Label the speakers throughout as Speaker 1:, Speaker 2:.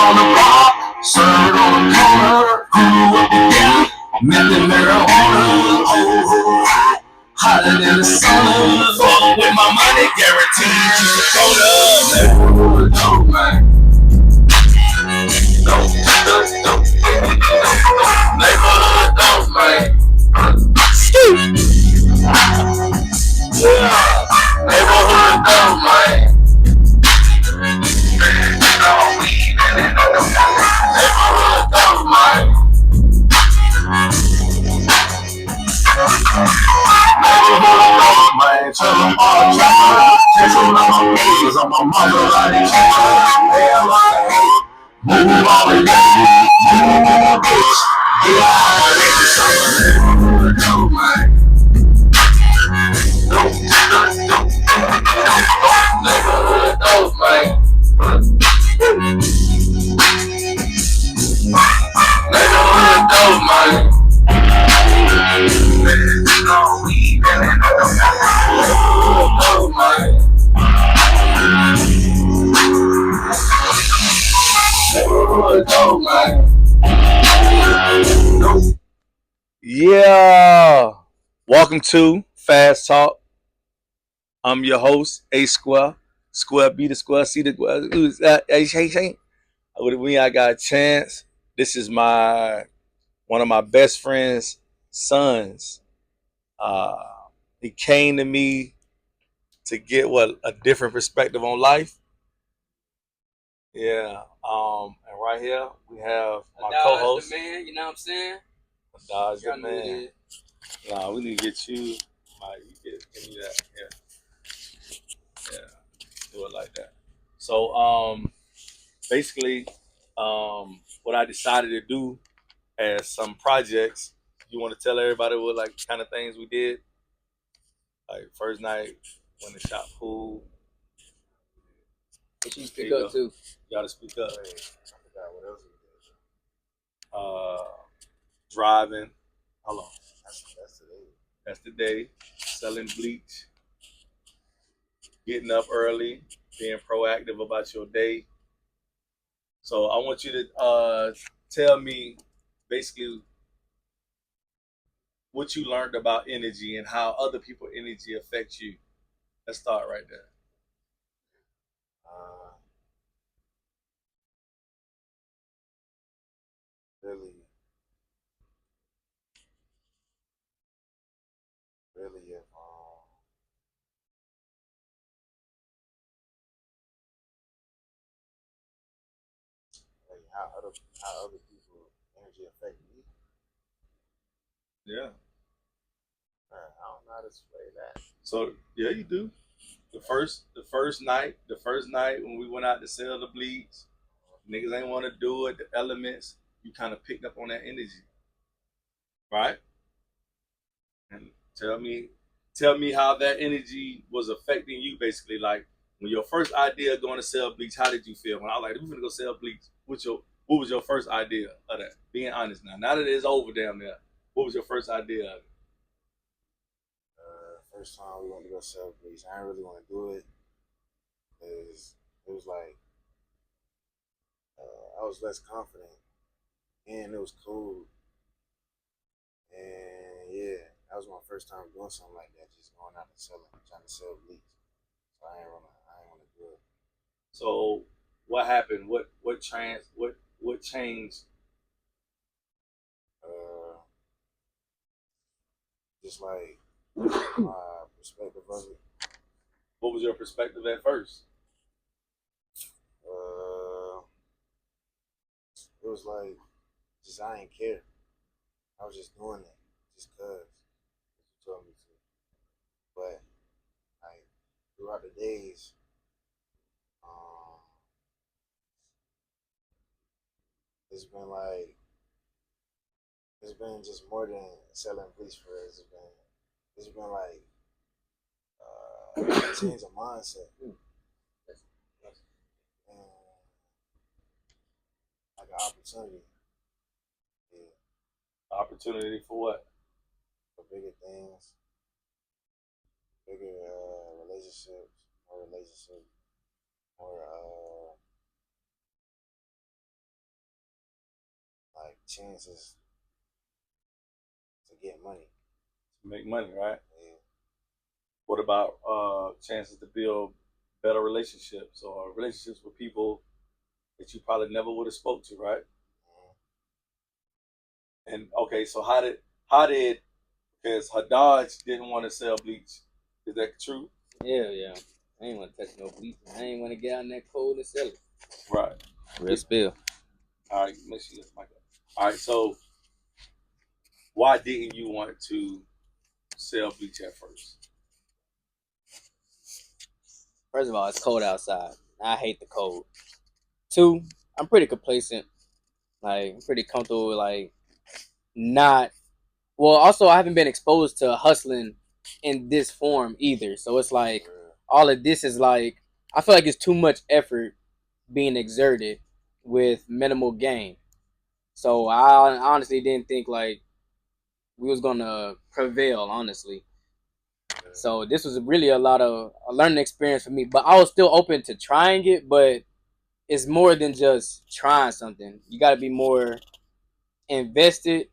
Speaker 1: on the block, served on the corner, grew up together, met the marijuana, hotter than the sun. Fuck with my money, guaranteed you should go to neighborhood dope, man. Neighborhood dope, man. Yeah, neighborhood dope, man. Neighborhood dope, man. Neighborhood dope, man. Tell them all chopper. Chase them on my knees. On my mother, like a chopper. Hell, like a hate. Move all the way. Move, bitch. Get out of this. Neighborhood dope, man. Neighborhood dope, man. Neighborhood dope, man. Dope, man. Neighborhood dope, man.
Speaker 2: Yeah. Welcome to Fast Talk. I'm your host, Asquare. Square B the square, C the square. Who's that? With me, I got a chance. This is one of my best friend's sons. Uh, he came to me to get a different perspective on life. Yeah. And right here we have my co-host.
Speaker 3: The man, you know what I'm saying?
Speaker 2: Hedaaj the man. Nah, we need to get you. Give me that. Yeah. Do it like that. So basically what I decided to do as some projects. You want to tell everybody what like kind of things we did? Like first night when the shop pool.
Speaker 3: What you speak up too?
Speaker 2: You gotta speak up.
Speaker 4: I forgot what else we did.
Speaker 2: Driving. Hold on.
Speaker 4: That's today.
Speaker 2: That's the day. Selling bleach. Getting up early. Being proactive about your day. So I want you to tell me basically what you learned about energy and how other people's energy affects you. Let's start right there.
Speaker 4: Really, if like how other people energy affect me.
Speaker 2: Yeah.
Speaker 4: I don't know how to explain that.
Speaker 2: So yeah, you do. The first night when we went out to sell the bleeds, niggas ain't want to do it. The elements, you kind of picked up on that energy, right? And tell me how that energy was affecting you. Basically, like when your first idea of going to sell bleach, how did you feel? When I was like, we're gonna go sell bleach. What was your first idea of that? Being honest now. Now that it's over down there, what was your first idea of it?
Speaker 4: First time we went to go sell bleach, I didn't really want to do it because it was like I was less confident and it was cold. And yeah, that was my first time doing something like that, just going out and trying to sell bleach. So I didn't want to do it.
Speaker 2: So what happened? What changed?
Speaker 4: Just like my perspective of it.
Speaker 2: What was your perspective at first?
Speaker 4: It was like just I didn't care. I was just doing it just cause you told me to. But like throughout the days, it's been just more than selling bleach for us. It's been like a change of mindset. And like an opportunity. Yeah.
Speaker 2: Opportunity for what?
Speaker 4: For bigger things. Bigger relationships. More chances to get money.
Speaker 2: Make money, right?
Speaker 4: Yeah.
Speaker 2: What about chances to build better relationships or relationships with people that you probably never would have spoke to, right? And okay, so how did because Hedaaj didn't want to sell bleach? Is that true?
Speaker 3: Yeah. I ain't want to touch no bleach. I ain't want to get out in that cold and sell it.
Speaker 2: Right.
Speaker 3: Real spill.
Speaker 2: All right, make sure you mic up. All right, so why didn't you want to sell bleach at first?
Speaker 3: First of all, it's cold outside. I hate the cold. Two, I'm pretty complacent. Like, I'm pretty comfortable with, like, not. Well, also, I haven't been exposed to hustling in this form either. So it's like, all of this is like, I feel like it's too much effort being exerted with minimal gain. So I honestly didn't think, like, we was going to prevail, honestly. So this was really a learning experience for me. But I was still open to trying it, but it's more than just trying something. You got to be more invested.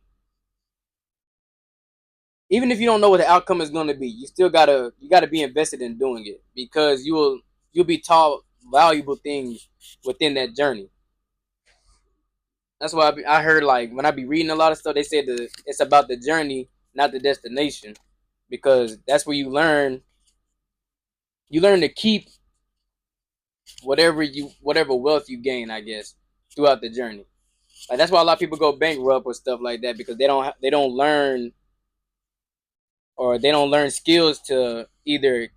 Speaker 3: Even if you don't know what the outcome is going to be, you gotta be invested in doing it, because you'll be taught valuable things within that journey. That's why I heard, like, when I be reading a lot of stuff, they say that it's about the journey, not the destination, because that's where you learn. You learn to keep whatever wealth you gain, I guess, throughout the journey. Like, that's why a lot of people go bankrupt or stuff like that, because they don't learn, or they don't learn skills to either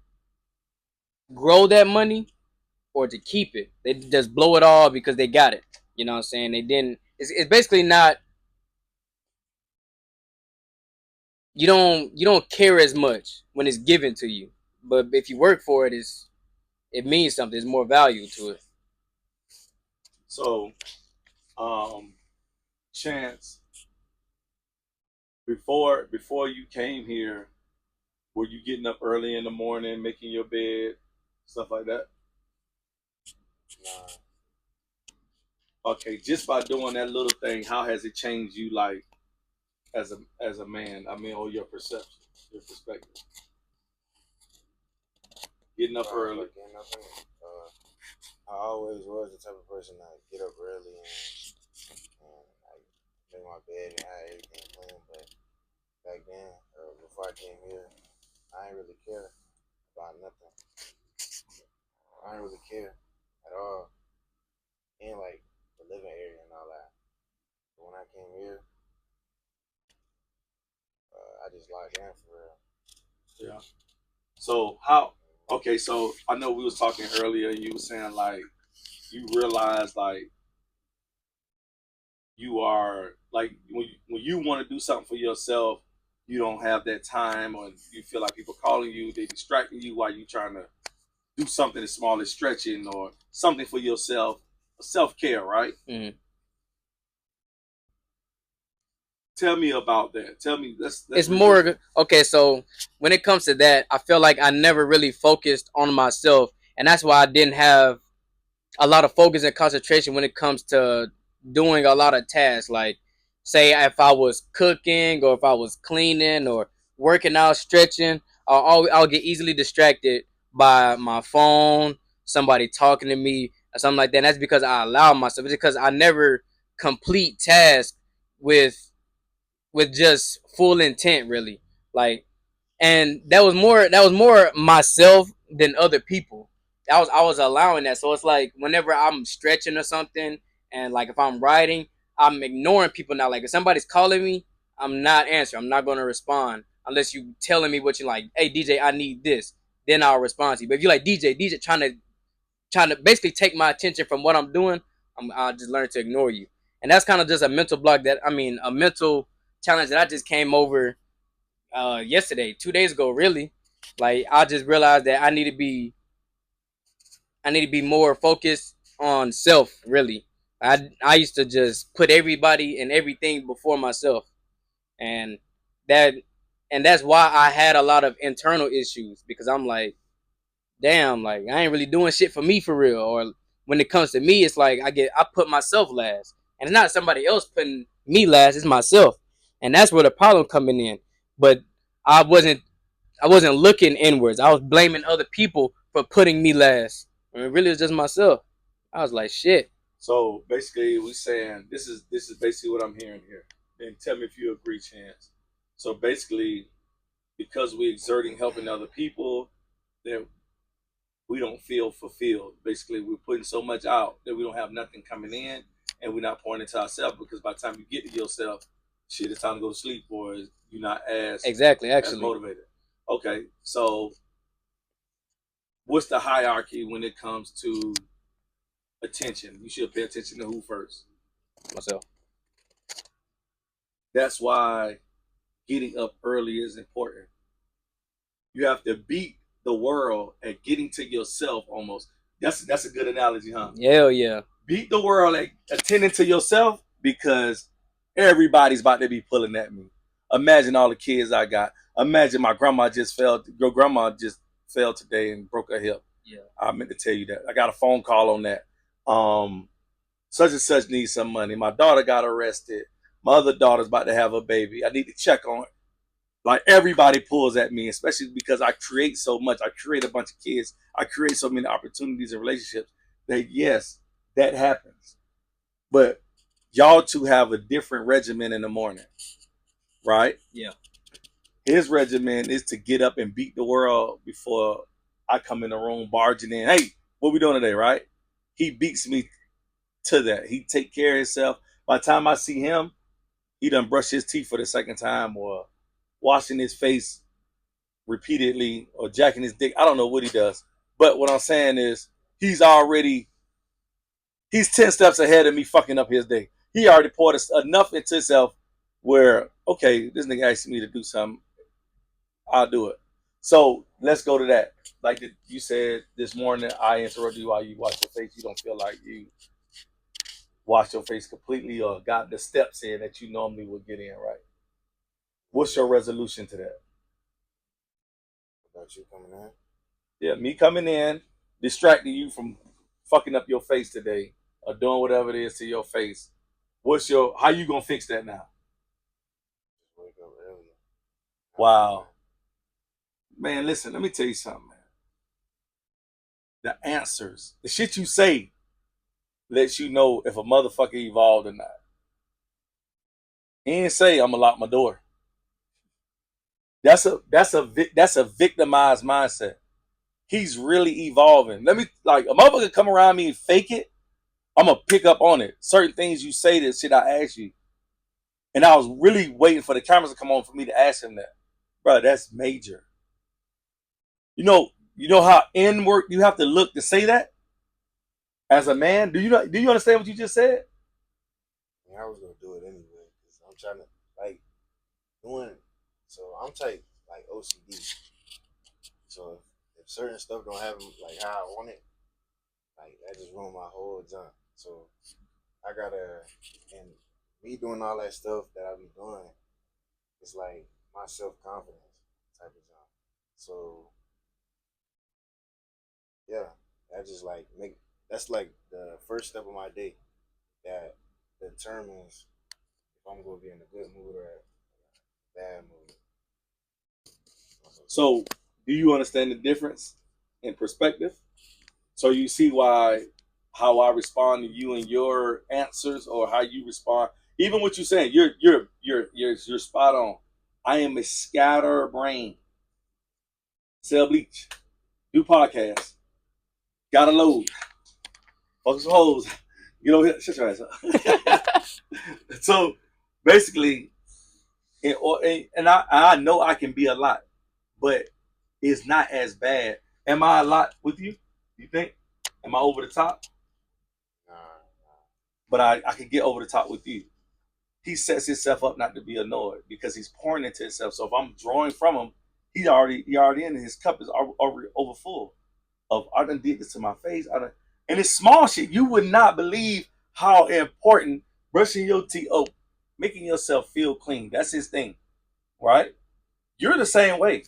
Speaker 3: grow that money or to keep it. They just blow it all because they got it. You know what I'm saying? They didn't. It's basically not. You don't care as much when it's given to you, but if you work for it, it means something. There's more value to it.
Speaker 2: So, Chance, before you came here, were you getting up early in the morning, making your bed, stuff like that?
Speaker 4: Nah.
Speaker 2: Okay, just by doing that little thing, how has it changed you, like, as a man? I mean, or your perception, your perspective. Getting up early.
Speaker 4: Getting up early. I always was the type of person that get up early and like make my bed and have everything clean. But back then, before I came here, I didn't really care about nothing. I didn't really care at all. And like the living area and all that. But when I came here, I just locked in for real.
Speaker 2: Yeah. So how? Okay, so I know we was talking earlier. You were saying, like, you realize, like, you are, like, when you want to do something for yourself, you don't have that time, or you feel like people calling you, they distracting you while you trying to do something as small as stretching or something for yourself, self care, right?
Speaker 3: Mm-hmm.
Speaker 2: Tell me about that. Tell me.
Speaker 3: It's more okay. So when it comes to that, I feel like I never really focused on myself, and that's why I didn't have a lot of focus and concentration when it comes to doing a lot of tasks. Like, say if I was cooking or if I was cleaning or working out, stretching, I'll get easily distracted by my phone, somebody talking to me, or something like that. And that's because I allow myself. It's because I never complete tasks with just full intent, really. Like, and that was more myself than other people. I was allowing that. So it's like whenever I'm stretching or something, and like if I'm writing, I'm ignoring people now. Like if somebody's calling me, I'm not answering. I'm not gonna respond unless you telling me what you like. Hey DJ, I need this. Then I'll respond to you. But if you like DJ trying to basically take my attention from what I'm doing, I'll just learn to ignore you. And that's kind of just a mental block a mental challenge that I just came over yesterday, 2 days ago, really. Like I just realized that I need to be more focused on self, really. I used to just put everybody and everything before myself, and that and that's why I had a lot of internal issues, because I'm like, damn, like I ain't really doing shit for me for real. Or when it comes to me, it's like I put myself last, And it's not somebody else putting me last, it's myself. And that's where the problem coming in. But I wasn't looking inwards. I was blaming other people for putting me last. When it really was just myself. I was like, shit.
Speaker 2: So basically, we saying this is basically what I'm hearing here. And tell me if you agree, Chance. So basically, because we're exerting helping other people, that we don't feel fulfilled. Basically, we're putting so much out that we don't have nothing coming in, and we're not pouring into ourselves. Because by the time you get to yourself, shit, it's time to go to sleep, or you're not as motivated. Okay, so what's the hierarchy when it comes to attention? You should pay attention to who first?
Speaker 3: Myself.
Speaker 2: That's why getting up early is important. You have to beat the world at getting to yourself almost. That's a good analogy, huh?
Speaker 3: Hell yeah.
Speaker 2: Beat the world at attending to yourself because everybody's about to be pulling at me. Imagine all the kids I got. Imagine my grandma just fell. Your grandma just fell today and broke her hip.
Speaker 3: Yeah.
Speaker 2: I meant to tell you that. I got a phone call on that. Such and such needs some money. My daughter got arrested. My other daughter's about to have a baby. I need to check on her. Like everybody pulls at me, especially because I create so much. I create a bunch of kids. I create so many opportunities and relationships that yes, that happens. But y'all two have a different regimen in the morning, right?
Speaker 3: Yeah.
Speaker 2: His regimen is to get up and beat the world before I come in the room barging in. Hey, what we doing today, right? He beats me to that. He take care of himself. By the time I see him, he done brushed his teeth for the second time or washing his face repeatedly or jacking his dick. I don't know what he does. But what I'm saying is he's 10 steps ahead of me fucking up his day. He already poured enough into himself where, okay, this nigga asked me to do something. I'll do it. So let's go to that. Like you said this morning, I interrupted you while you wash your face. You don't feel like you wash your face completely or got the steps in that you normally would get in, right? What's your resolution to that?
Speaker 4: About you coming in?
Speaker 2: Yeah, me coming in, distracting you from fucking up your face today or doing whatever it is to your face. How you gonna fix that now?
Speaker 4: Just wake up early.
Speaker 2: Wow. Man, listen, let me tell you something, man. The answers, the shit you say lets you know if a motherfucker evolved or not. He ain't say I'm gonna lock my door. That's a victimized mindset. He's really evolving. Let me like a motherfucker come around me and fake it. I'm gonna pick up on it. Certain things you say that shit I ask you. And I was really waiting for the cameras to come on for me to ask him that. Bro, that's major. You know how inward you have to look to say that? As a man? Do you understand what you just said?
Speaker 4: Yeah, I was gonna do it anyway because I'm trying to like doing. So I'm type like OCD. So if certain stuff don't happen like how I want it, like that just ruin my whole jump. So I gotta, and me doing all that stuff that I be doing, it's like my self confidence type of jump. So yeah, that just like that's like the first step of my day that determines if I'm gonna be in a good mood or a bad mood.
Speaker 2: So do you understand the difference in perspective? So you see how I respond to you and your answers or how you respond. Even what you're saying, you're spot on. I am a scatter brain. Sell bleach. Do podcasts. Gotta load. Fuck some hoes. You know, shut your ass up. So basically, and I know I can be a lot, but it's not as bad. Am I a lot with you? You think? Am I over the top?
Speaker 4: Nah.
Speaker 2: But I can get over the top with you. He sets himself up not to be annoyed because he's pouring into himself. So if I'm drawing from him, he already in, and his cup is already over full. Of I done did this to my face. And it's small shit. You would not believe how important brushing your teeth, making yourself feel clean. That's his thing, right? You're the same way,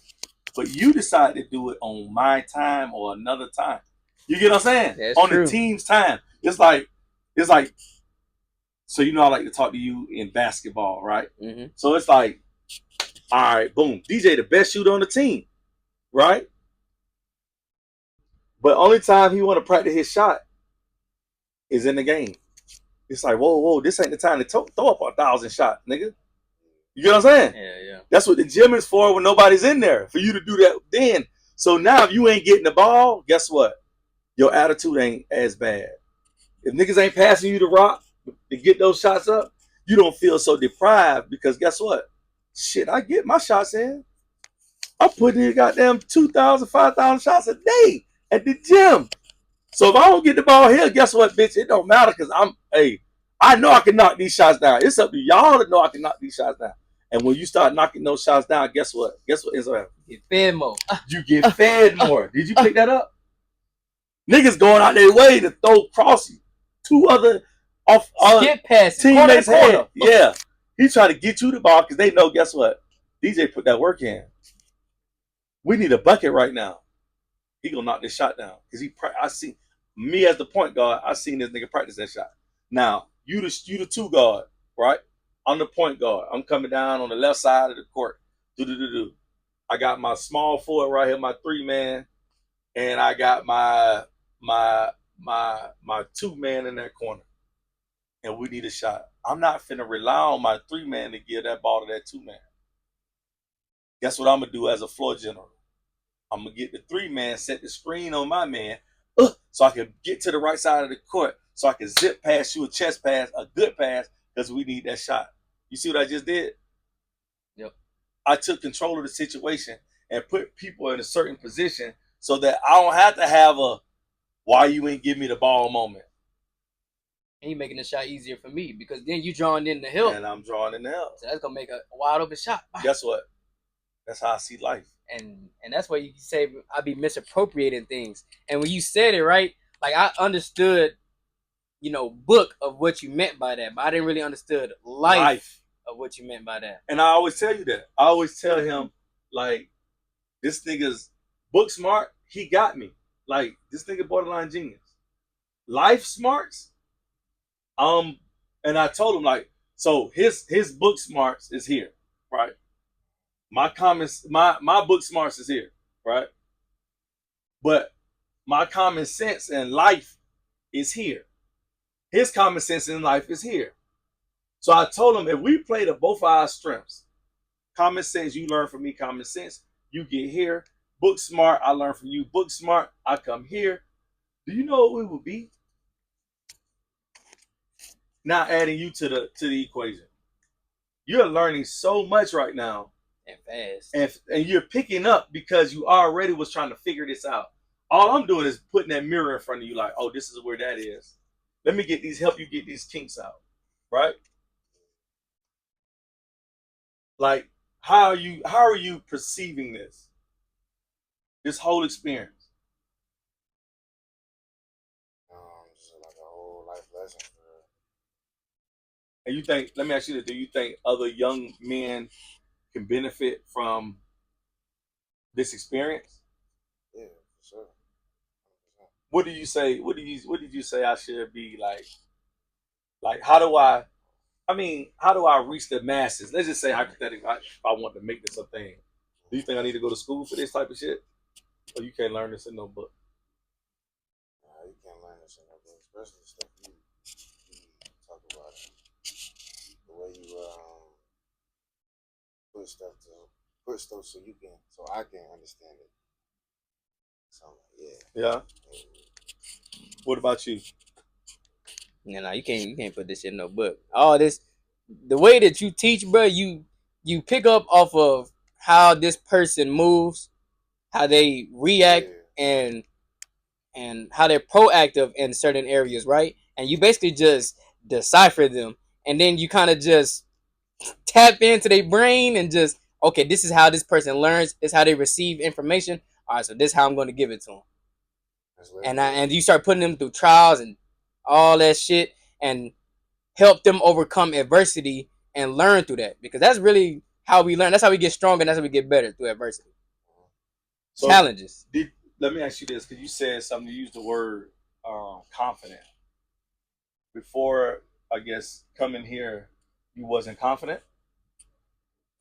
Speaker 2: but you decide to do it on my time or another time. You get what I'm saying?
Speaker 3: That's
Speaker 2: on
Speaker 3: true.
Speaker 2: The team's time. It's like So you know I like to talk to you in basketball, right?
Speaker 3: Mm-hmm.
Speaker 2: So it's like, all right, boom, DJ the best shooter on the team, right? But only time he want to practice his shot is in the game. It's like, whoa, this ain't the time to throw up 1,000 shots, nigga. You get what I'm saying?
Speaker 3: Yeah.
Speaker 2: That's what the gym is for when nobody's in there, for you to do that then. So now if you ain't getting the ball, guess what? Your attitude ain't as bad. If niggas ain't passing you the rock to get those shots up, you don't feel so deprived because guess what? Shit, I get my shots in. I'm putting in goddamn 2,000, 5,000 shots a day at the gym. So if I don't get the ball here, guess what, bitch? It don't matter because I know I can knock these shots down. It's up to y'all to know I can knock these shots down. And when you start knocking those shots down, guess what? Guess what ends up happening?
Speaker 3: Get fed more.
Speaker 2: You get fed more. Did you pick that up? Niggas going out their way to throw cross you. Two other off
Speaker 3: skip passes,
Speaker 2: teammates'
Speaker 3: corner.
Speaker 2: head. Yeah. He trying to get you the ball because they know, guess what? DJ put that work in. We need a bucket right now. He gonna knock this shot down. Because I see me as the point guard, I seen this nigga practice that shot. Now, you the two guard, right? I'm the point guard. I'm coming down on the left side of the court. I got my small forward right here, my 3-man, and I got my 2-man in that corner. And we need a shot. I'm not finna rely on my 3-man to give that ball to that 2-man. Guess what I'm gonna do as a floor general? I'm gonna get the 3-man, set the screen on my man, so I can get to the right side of the court, so I can zip pass you a chest pass, a good pass, because we need that shot. You see what I just did?
Speaker 3: Yep.
Speaker 2: I took control of the situation and put people in a certain position so that I don't have to have a why you ain't give me the ball moment.
Speaker 3: And you making the shot easier for me because then you drawing in the help.
Speaker 2: And I'm drawing in the help.
Speaker 3: So that's gonna make a wide open shot.
Speaker 2: Guess what? That's how I see life.
Speaker 3: And that's why you say I be misappropriating things. And when you said it right, like I understood, book of what you meant by that, but I didn't really understood life of what you meant by that.
Speaker 2: And I always tell you that. I always tell him, like, this nigga's book smart, he got me. Like, this nigga borderline genius. Life smarts, and I told him, like, so his book smarts is here, right? My book smarts is here, right? But my common sense in life is here. His common sense in life is here. So I told him if we play to both our strengths, common sense, you learn from me, common sense, you get here. Book smart, I learn from you. Book smart, I come here. Do you know what we would be? Now adding you to the equation. You're learning so much right now.
Speaker 3: And fast.
Speaker 2: And you're picking up because you already was trying to figure this out. All I'm doing is putting that mirror in front of you like, oh, this is where that is. Let me help you get these kinks out. Right? Like, how are you perceiving this whole experience?
Speaker 4: Just like a whole life lesson for her.
Speaker 2: And you think, let me ask you this, do you think other young men can benefit from this experience?
Speaker 4: Yeah, for sure. 100%.
Speaker 2: What did you say I should be like? Like, how do I reach the masses? Let's just say hypothetically, if I want to make this a thing. Do you think I need to go to school for this type of shit? Or you can't learn this in no book?
Speaker 4: Nah, you can't learn this in no book, especially the stuff you talk about. The way you put stuff so I can understand it. So yeah.
Speaker 2: Yeah. What about you?
Speaker 3: No, you can't put this in no book. All this, the way that you teach, bro, you pick up off of how this person moves, how they react, and how they're proactive in certain areas, right? And you basically just decipher them, and then you kind of just tap into their brain and just, okay, this is how this person learns. This is how they receive information. All right, so this is how I'm going to give it to them. And you start putting them through trials and all that shit and help them overcome adversity and learn through that, because that's really how we learn. That's how we get stronger, and that's how we get better, through adversity. So challenges.
Speaker 2: Let me ask you this, because you said something, you used the word confident. Before I guess, coming here, you wasn't confident?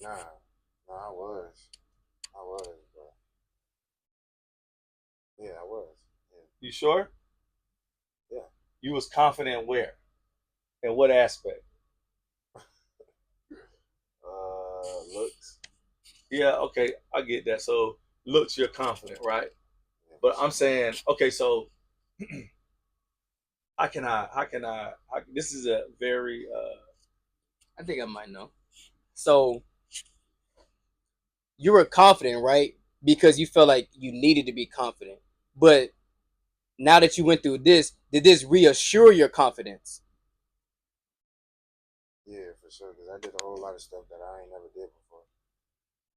Speaker 4: Nah, I was, but yeah, I was.
Speaker 2: You sure?
Speaker 4: Yeah.
Speaker 2: You was confident where? In what aspect?
Speaker 4: Looks.
Speaker 2: Yeah, okay, I get that. So looks, you're confident, right?
Speaker 4: Yeah,
Speaker 2: But I'm saying, okay, so this is a very,
Speaker 3: I think I might know. So you were confident, right? Because you felt like you needed to be confident. But now that you went through this, did this reassure your confidence?
Speaker 4: yeah, for sure. Because I did a whole lot of stuff that I ain't never did before.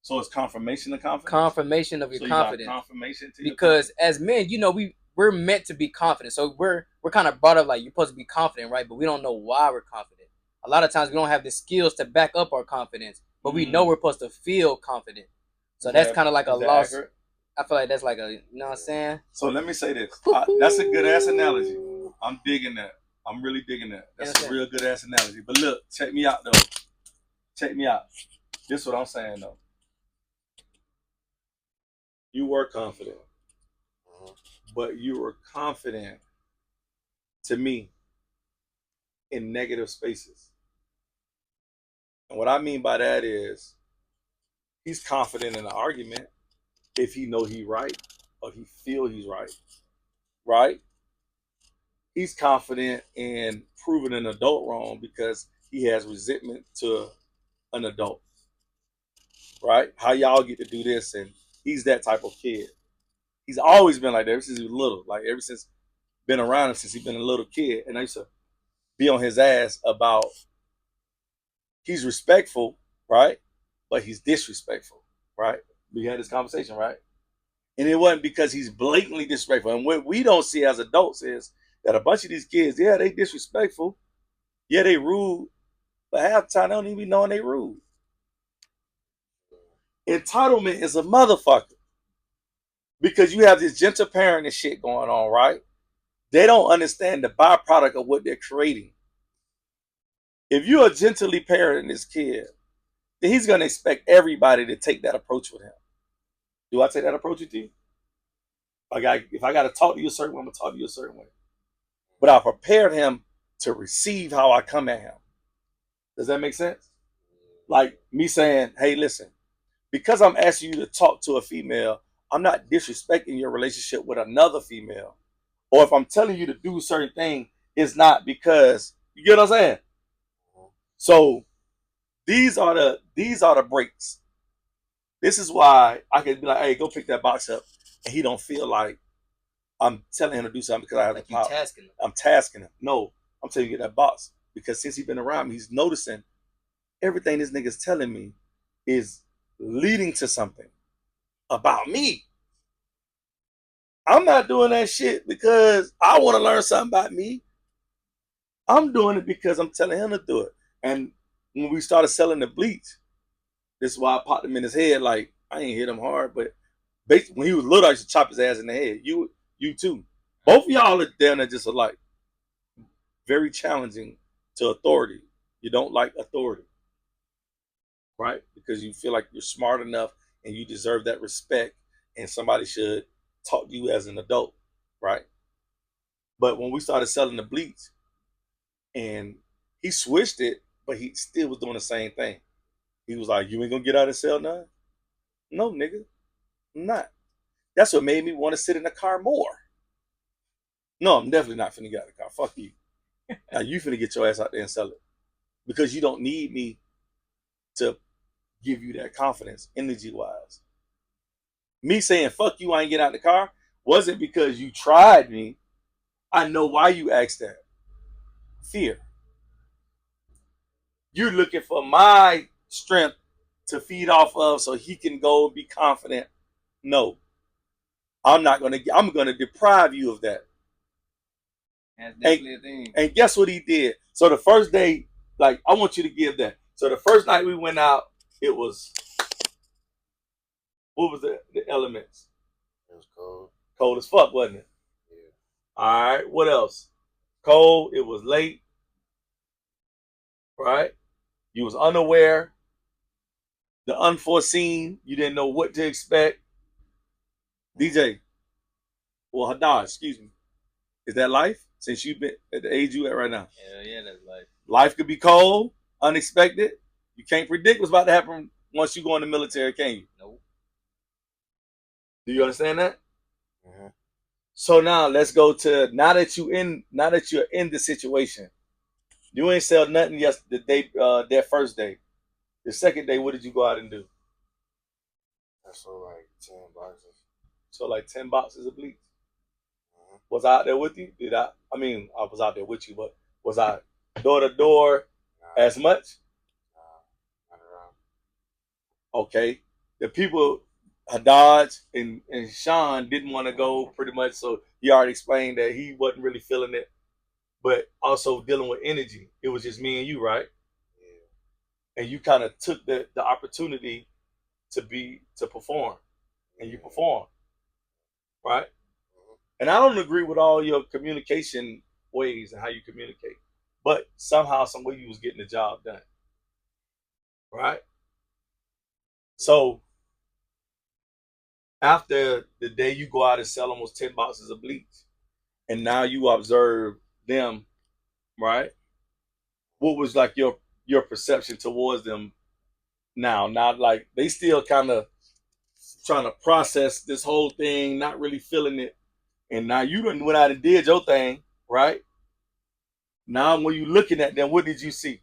Speaker 2: so it's confirmation of confidence?
Speaker 3: Confirmation of your
Speaker 2: So you
Speaker 3: confidence.
Speaker 2: got confirmation to
Speaker 3: Because as men, you know, we're meant to be confident. So we're kind of brought up like you're supposed to be confident, right? But we don't know why we're confident. A lot of times we don't have the skills to back up our confidence, but we know we're supposed to feel confident. So that's kind of like a loss.
Speaker 2: Accurate?
Speaker 3: I feel like that's like a, you know what I'm saying?
Speaker 2: So let me say this. That's a good ass analogy. I'm digging that. I'm really digging that. That's a real good ass analogy. But look, check me out though. Check me out. This is what I'm saying though. You were confident, but you were confident to me in negative spaces. And what I mean by that is he's confident in an argument if he know he right or he feel he's right. Right? He's confident in proving an adult wrong because he has resentment to an adult. Right? How y'all get to do this, and he's that type of kid. He's always been like that ever since he was little. Like ever since been around him since he's been a little kid. And I used to be on his ass about he's respectful, right? But he's disrespectful, right? We had this conversation, right? And it wasn't because he's blatantly disrespectful. And what we don't see as adults is that a bunch of these kids, yeah, they disrespectful. Yeah, they rude. But half the time they don't even be knowing they rude. Entitlement is a motherfucker. Because you have this gentle parenting shit going on, right? They don't understand the byproduct of what they're creating. If you're a gently parenting this kid, then he's going to expect everybody to take that approach with him. Do I take that approach with you? If I got to talk to you a certain way, I'm going to talk to you a certain way. But I prepared him to receive how I come at him. Does that make sense? Like me saying, hey, listen, because I'm asking you to talk to a female, I'm not disrespecting your relationship with another female. Or if I'm telling you to do a certain thing, it's not because, you get what I'm saying? So these are the breaks. This is why I can be like, hey, go pick that box up. And he don't feel like I'm telling him to do something because I have
Speaker 3: like
Speaker 2: the power.
Speaker 3: tasking him.
Speaker 2: I'm tasking him. No, I'm telling you to get that box. Because since he's been around me, he's noticing everything this nigga's telling me is leading to something about me. I'm not doing that shit because I want to learn something about me. I'm doing it because I'm telling him to do it. And when we started selling the bleach, this is why I popped him in his head. Like, I ain't hit him hard, but basically, when he was little, I used to chop his ass in the head. You too. Both of y'all are down there just alike. Very challenging to authority. You don't like authority, right? Because you feel like you're smart enough and you deserve that respect, and somebody should talk to you as an adult, right? But when we started selling the bleach, and he switched it, but he still was doing the same thing. He was like, "You ain't gonna get out and sell none." No, nigga, I'm not. That's what made me want to sit in the car more. No, I'm definitely not finna get out of the car. Fuck you. Now you finna get your ass out there and sell it. Because you don't need me to give you that confidence, energy wise. Me saying fuck you, I ain't get out of the car, wasn't because you tried me. I know why you asked that. Fear. You're looking for my strength to feed off of so he can go and be confident. No. I'm gonna deprive you of that.
Speaker 3: That's definitely a thing.
Speaker 2: And guess what he did? So the first day, like, I want you to give that. So the first night we went out, it was, what was the elements?
Speaker 4: It was cold.
Speaker 2: Cold as fuck, wasn't it?
Speaker 4: Yeah.
Speaker 2: All right, what else? Cold, it was late. right? You was unaware, the unforeseen. You didn't know what to expect. DJ, well, Hedaaj, excuse me. Is that life? Since you've been at the age you at right now.
Speaker 3: Hell yeah, that's life.
Speaker 2: Life could be cold, unexpected. You can't predict what's about to happen once you go in the military, can you?
Speaker 3: Nope.
Speaker 2: Do you understand that?
Speaker 4: Mhm.
Speaker 2: So now let's go to now that you're in the situation. You ain't sell nothing yesterday, that first day. The second day, what did you go out and do?
Speaker 4: I sold like 10 boxes.
Speaker 2: So like 10 boxes of bleach.
Speaker 4: Mhm.
Speaker 2: Was I out there with you? I mean, I was out there with you, but was I door to door
Speaker 4: Nah,
Speaker 2: as much?
Speaker 4: not around.
Speaker 2: Okay. The people, Hedaaj and Sean didn't want to go pretty much, so he already explained that he wasn't really feeling it, but also dealing with energy. It was just me and you, right?
Speaker 4: Yeah.
Speaker 2: And you kind of took the opportunity to perform, and you performed, right?
Speaker 4: Mhm.
Speaker 2: And I don't agree with all your communication ways and how you communicate, but somehow, some way, you was getting the job done, right? So after the day you go out and sell almost 10 boxes of bleach, and now you observe them, right? What was like your perception towards them now? Not like they still kind of trying to process this whole thing, not really feeling it, and now you done went out and did your thing, right? Now when you looking at them, what did you see?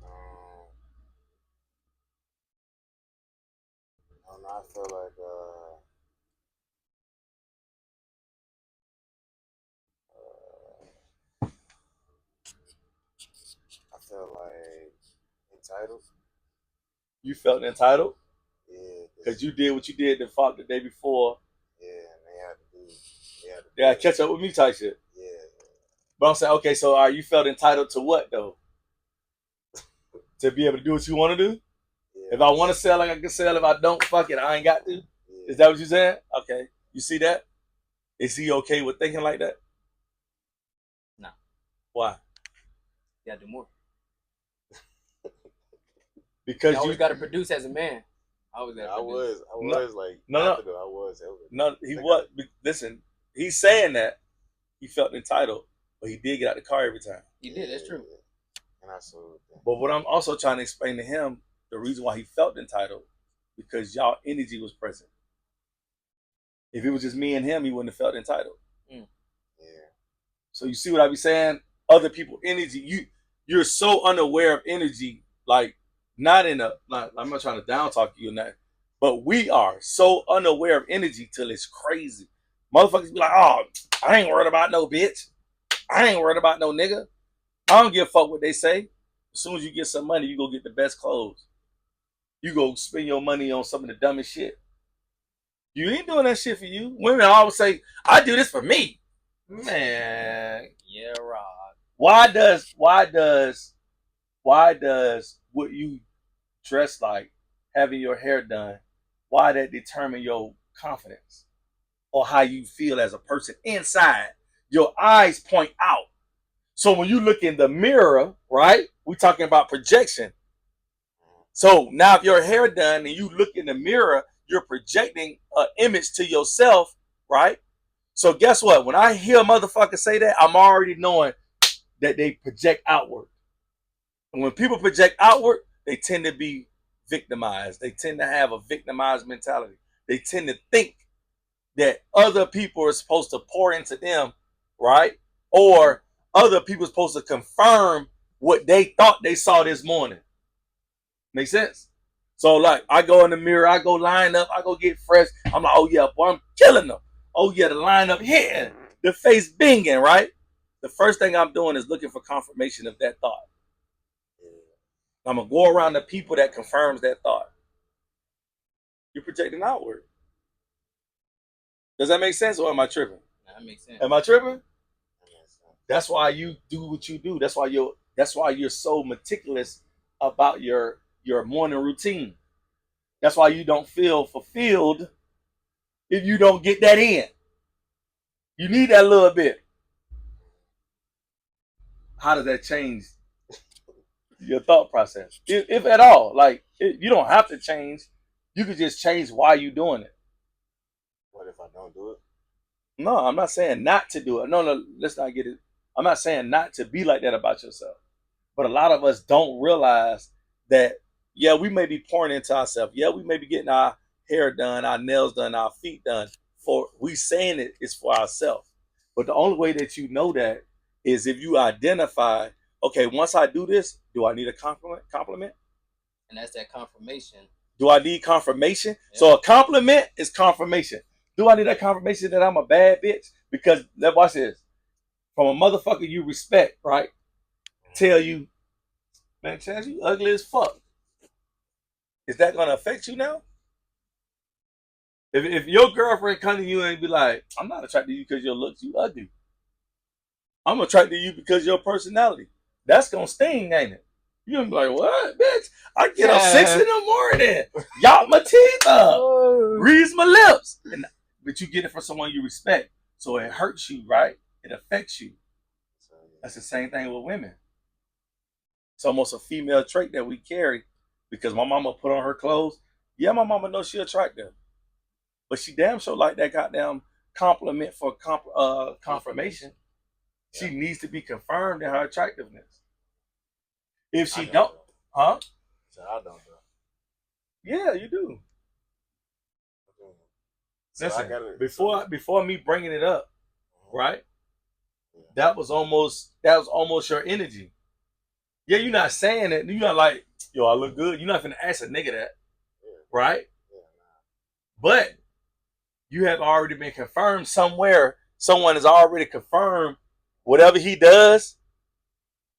Speaker 4: Um, I don't know. I feel like I feel like entitled.
Speaker 2: You felt entitled
Speaker 4: Yeah,
Speaker 2: because you did what you did the day before.
Speaker 4: yeah, and they had to do. They had to
Speaker 2: Yeah,
Speaker 4: do
Speaker 2: catch up with me type shit.
Speaker 4: Yeah,
Speaker 2: But I'm saying, okay, so you felt entitled to what though? To be able to do what you want to do?
Speaker 4: yeah.
Speaker 2: If I want to sell, like I can sell. If I don't, fuck it, I ain't got to.
Speaker 4: Yeah.
Speaker 2: Is that what you said? Okay. You see that? Is he okay with thinking like that?
Speaker 3: No.
Speaker 2: Why?
Speaker 3: You gotta do more.
Speaker 2: Because
Speaker 3: You always gotta produce as a man. I always gotta
Speaker 4: I
Speaker 3: produce.
Speaker 4: was like,
Speaker 2: No.
Speaker 4: I was.
Speaker 2: No, he was. Listen, he's saying that he felt entitled, but he did get out the car every time.
Speaker 3: You did, that's true.
Speaker 4: And I sold them.
Speaker 2: But what I'm also trying to explain to him, the reason why he felt entitled, because y'all energy was present. If it was just me and him, he wouldn't have felt entitled.
Speaker 3: Mm.
Speaker 4: Yeah.
Speaker 2: So you see what I be saying? Other people energy, you're so unaware of energy, like not in a like, I'm not trying to down talk you in that, but we are so unaware of energy till it's crazy. Motherfuckers be like, oh, I ain't worried about no bitch. I ain't worried about no nigga. I don't give a fuck what they say. As soon as you get some money, you go get the best clothes. You go spend your money on some of the dumbest shit. You ain't doing that shit for you. Women always say, I do this for me. Man.
Speaker 3: Yeah, Rod.
Speaker 2: Why does what you dress like, having your hair done, why that determine your confidence or how you feel as a person inside? Your eyes point out. So when you look in the mirror, right? We talking about projection. So now if your hair done and you look in the mirror, you're projecting an image to yourself, right? So guess what? When I hear a motherfucker say that, I'm already knowing that they project outward. And when people project outward, they tend to be victimized. They tend to have a victimized mentality. They tend to think that other people are supposed to pour into them, right? Or other people are supposed to confirm what they thought they saw this morning. Make sense? So like I go in the mirror, I go line up, I go get fresh. I'm like, oh yeah, boy, I'm killing them. Oh yeah, the line up hitting, the face binging, right? The first thing I'm doing is looking for confirmation of that thought. I'm gonna go around the people that confirms that thought. You're projecting outward. Does that make sense, or am I tripping?
Speaker 3: That makes sense.
Speaker 2: Am I tripping? That's why you do what you do. That's why you're so meticulous about your morning routine. That's why you don't feel fulfilled if you don't get that in. You need that little bit. how does that change your thought process, if at all? Like, you don't have to change. You could just change why you doing it.
Speaker 4: What if I don't do it?
Speaker 2: No, I'm not saying not to do it. No, let's not get it. I'm not saying not to be like that about yourself. But a lot of us don't realize that, yeah, we may be pouring into ourselves. Yeah, we may be getting our hair done, our nails done, our feet done. We saying it is for ourselves. But the only way that you know that is if you identify, okay, once I do this, do I need a compliment?
Speaker 3: And that's that confirmation.
Speaker 2: Do I need confirmation?
Speaker 3: Yeah.
Speaker 2: So a compliment is confirmation. Do I need that confirmation that I'm a bad bitch? Because, let's watch this. From a motherfucker you respect, right? Tell you, man, Chance, you ugly as fuck. Is that gonna affect you now? If your girlfriend come to you and be like, I'm not attracted to you because your looks, you ugly. I'm attracted to you because your personality. That's gonna sting, ain't it? You're gonna be like, what, bitch? I get up 6 in the morning, y'all my teeth up, reads my lips. But you get it from someone you respect. So it hurts you, right? It affects you. That's the same thing with women. It's almost a female trait that we carry because my mama put on her clothes. Yeah, my mama knows she attractive. But she damn sure like that goddamn compliment for confirmation. Yeah. She needs to be confirmed in her attractiveness. If she don't, huh?
Speaker 4: So I don't do.
Speaker 2: Yeah, you do. So listen, before me bringing it up, right? Yeah. That was almost your energy. Yeah, you're not saying it. You're not like, yo, I look good. You're not finna ask a nigga that, right? Yeah, nah. But you have already been confirmed somewhere. Someone has already confirmed whatever he does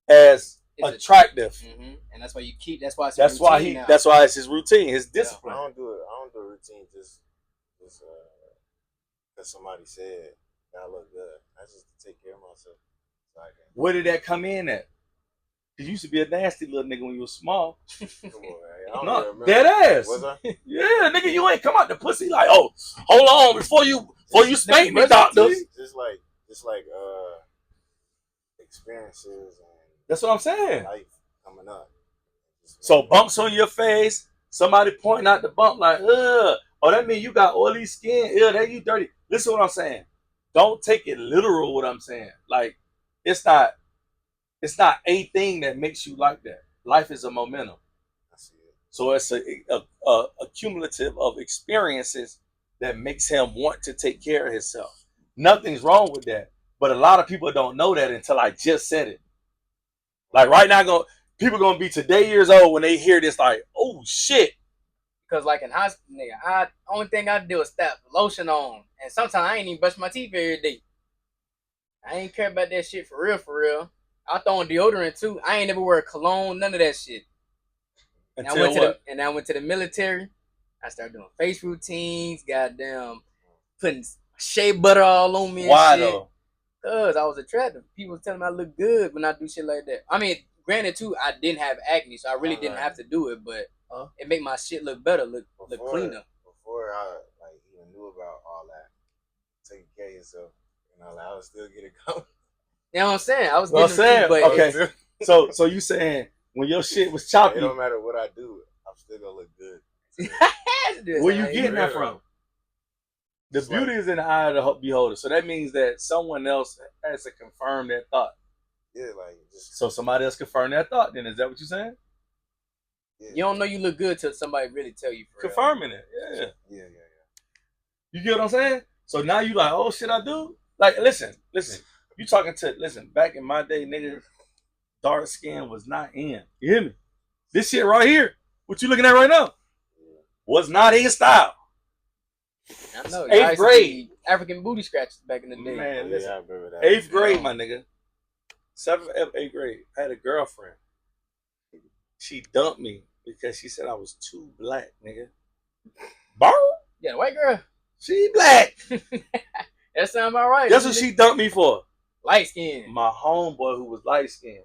Speaker 2: as attractive.
Speaker 3: Mm-hmm. And that's why you keep. That's why it's
Speaker 2: that's why he. Now. That's why it's his routine, his discipline.
Speaker 4: I don't do it. I don't do a routine just because somebody said that I look good. I just take care of myself. So
Speaker 2: where did that come in at? You used to be a nasty little nigga when you were small.
Speaker 4: Come on, man.
Speaker 2: No, dead ass.
Speaker 4: Was I?
Speaker 2: Yeah, nigga, you ain't come out the pussy like, oh, hold on before you spank me, doctor.
Speaker 4: Just like experiences and
Speaker 2: that's what I'm saying.
Speaker 4: Life coming up.
Speaker 2: So bumps on your face, somebody pointing out the bump like, ugh, oh, that mean you got oily skin, ugh, that you dirty. Listen to what I'm saying. Don't take it literal what I'm saying. Like, it's not a thing that makes you like that. Life is a momentum.
Speaker 4: I see it.
Speaker 2: So it's a cumulative of experiences that makes him want to take care of himself. Nothing's wrong with that. But a lot of people don't know that until I just said it. Like right now, people gonna be today years old when they hear this, like, oh shit.
Speaker 3: Because like in high school, nigga, only thing I do is step lotion on, and sometimes I ain't even brush my teeth every day. I ain't care about that shit for real. I throw on deodorant too. I ain't never wear cologne, none of that shit. And I went to the military. I started doing face routines, goddamn, putting shea butter all on me and
Speaker 2: why
Speaker 3: shit.
Speaker 2: Though?
Speaker 3: Because I was attractive. People was telling me I look good when I do shit like that. I mean, granted too, I didn't have acne, so I really didn't have to do it, but it made my shit look better, look cleaner.
Speaker 4: Before I even knew about all that, taking care of yourself, I would still get it going.
Speaker 3: You know what I'm saying? I was getting but
Speaker 2: okay. So you saying when your shit was choppy,
Speaker 4: it don't matter what I do, I'm still gonna look good.
Speaker 2: Where you getting that from? The beauty is in the eye of the beholder. So that means that someone else has to confirm that thought.
Speaker 4: Yeah,
Speaker 2: so somebody else confirmed that thought. Then is that what you're saying?
Speaker 3: Yeah. You don't know you look good till somebody really tell you.
Speaker 2: Confirming it.
Speaker 4: Yeah.
Speaker 2: You get what I'm saying? So now you like, oh shit, I do. Like, listen. You talking to back in my day, nigga, dark skin was not in. You hear me? This shit right here, what you looking at right now, was not in style.
Speaker 3: I know.
Speaker 2: 8th grade.
Speaker 3: African booty scratches back in the day.
Speaker 2: Man, listen.
Speaker 4: Yeah, I remember that.
Speaker 2: 8th grade, my nigga. 7th, 8th grade. I had a girlfriend. She dumped me because she said I was too black, nigga. Bar?
Speaker 3: Yeah, white girl.
Speaker 2: She black.
Speaker 3: That sound about right.
Speaker 2: That's what she dumped me for.
Speaker 3: Light skin.
Speaker 2: My homeboy who was light skinned.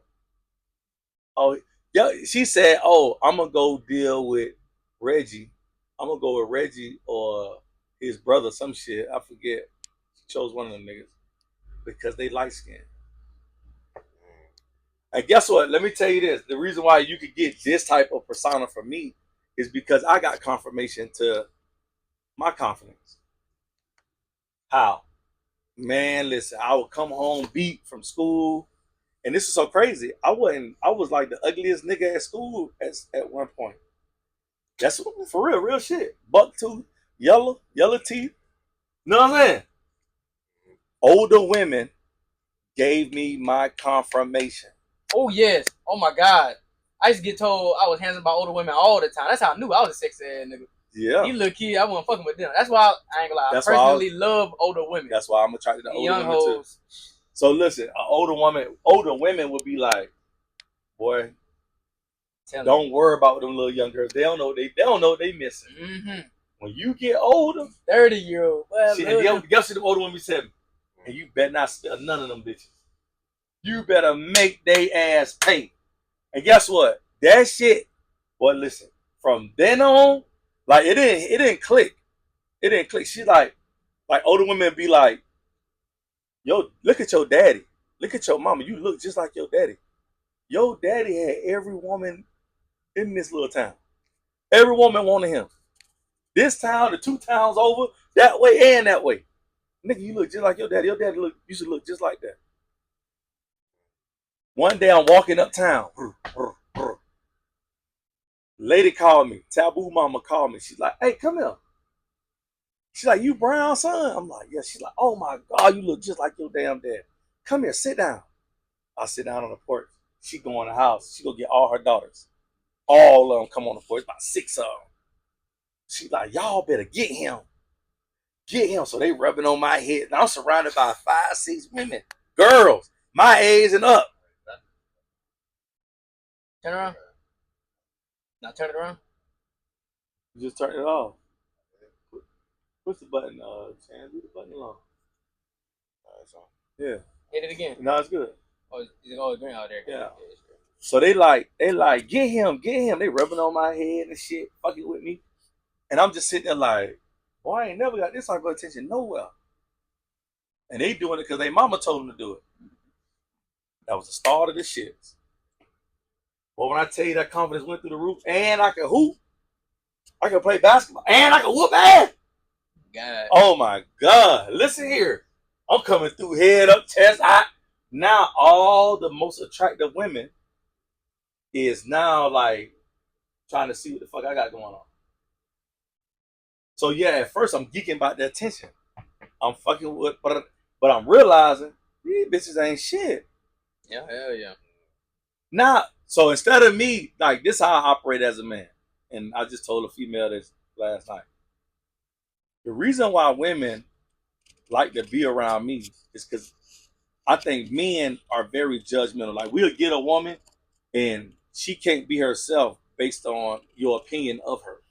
Speaker 2: Oh, yeah. She said, "Oh, I'm gonna go deal with Reggie. I'm gonna go with Reggie or his brother, some shit. I forget. She chose one of them niggas because they light skinned." And guess what? Let me tell you this. The reason why you could get this type of persona from me is because I got confirmation to my confidence. How? Man, listen, I would come home beat from school. And this is so crazy. I was like the ugliest nigga at school at one point. That's for real shit. Buck tooth, yellow teeth. Know what I'm saying? Older women gave me my confirmation.
Speaker 3: Oh yes. Oh my God. I used to get told I was handsome by older women all the time. That's how I knew I was a sexy ass nigga.
Speaker 2: Yeah.
Speaker 3: These little kids, I wasn't fucking with them. That's why I ain't gonna lie. I personally love older women.
Speaker 2: That's why I'm attracted to older
Speaker 3: young
Speaker 2: women
Speaker 3: hoes.
Speaker 2: too. So listen, older women would be like, boy, don't worry about them little young girls. They don't know what they missing.
Speaker 3: Mm-hmm.
Speaker 2: When you get older,
Speaker 3: 30-year-old.
Speaker 2: Guess what the older women said? And you better not spell none of them bitches. You better make they ass pay. And guess what? That shit, boy, listen, from then on, like it didn't click. It didn't click. She like older women be like, yo, look at your daddy. Look at your mama. You look just like your daddy. Your daddy had every woman in this little town. Every woman wanted him. This town, the 2 towns over, that way and that way. Nigga, you look just like your daddy. Your daddy used to look just like that. One day I'm walking uptown. Lady called me. Taboo mama called me. She's like, hey, come here. She's like, you Brown son? I'm like, yeah. She's like, oh my God, you look just like your damn dad. Come here, sit down. I sit down on the porch. She go in the house. She go get all her daughters. All of them come on the porch, about 6 of them. She's like, y'all better get him. Get him. So they rubbing on my head. And I'm surrounded by 5, 6 women. Girls, my age and up.
Speaker 3: Turn around. Now turn it around.
Speaker 2: You just turn it off. Push the button, Chan. Leave the button alone. Yeah.
Speaker 3: Hit it again.
Speaker 2: No, it's good.
Speaker 3: Oh, it's green out there.
Speaker 2: Yeah. So they like, get him. They rubbing on my head and shit, fucking with me. And I'm just sitting there like, boy, I ain't never got this type of attention nowhere. And they doing it because their mama told them to do it. That was the start of the shit. But when I tell you that confidence went through the roof, and I can hoop, I can play basketball, and I can whoop ass.
Speaker 3: God.
Speaker 2: Oh my God. Listen here. I'm coming through head up, chest out. Now all the most attractive women is now like trying to see what the fuck I got going on. So yeah, at first I'm geeking about the attention. I'm fucking with, but I'm realizing these bitches ain't shit.
Speaker 3: Yeah, hell yeah.
Speaker 2: Now, so instead of me, like this how I operate as a man. And I just told a female this last night. The reason why women like to be around me is because I think men are very judgmental. Like we'll get a woman and she can't be herself based on your opinion of her.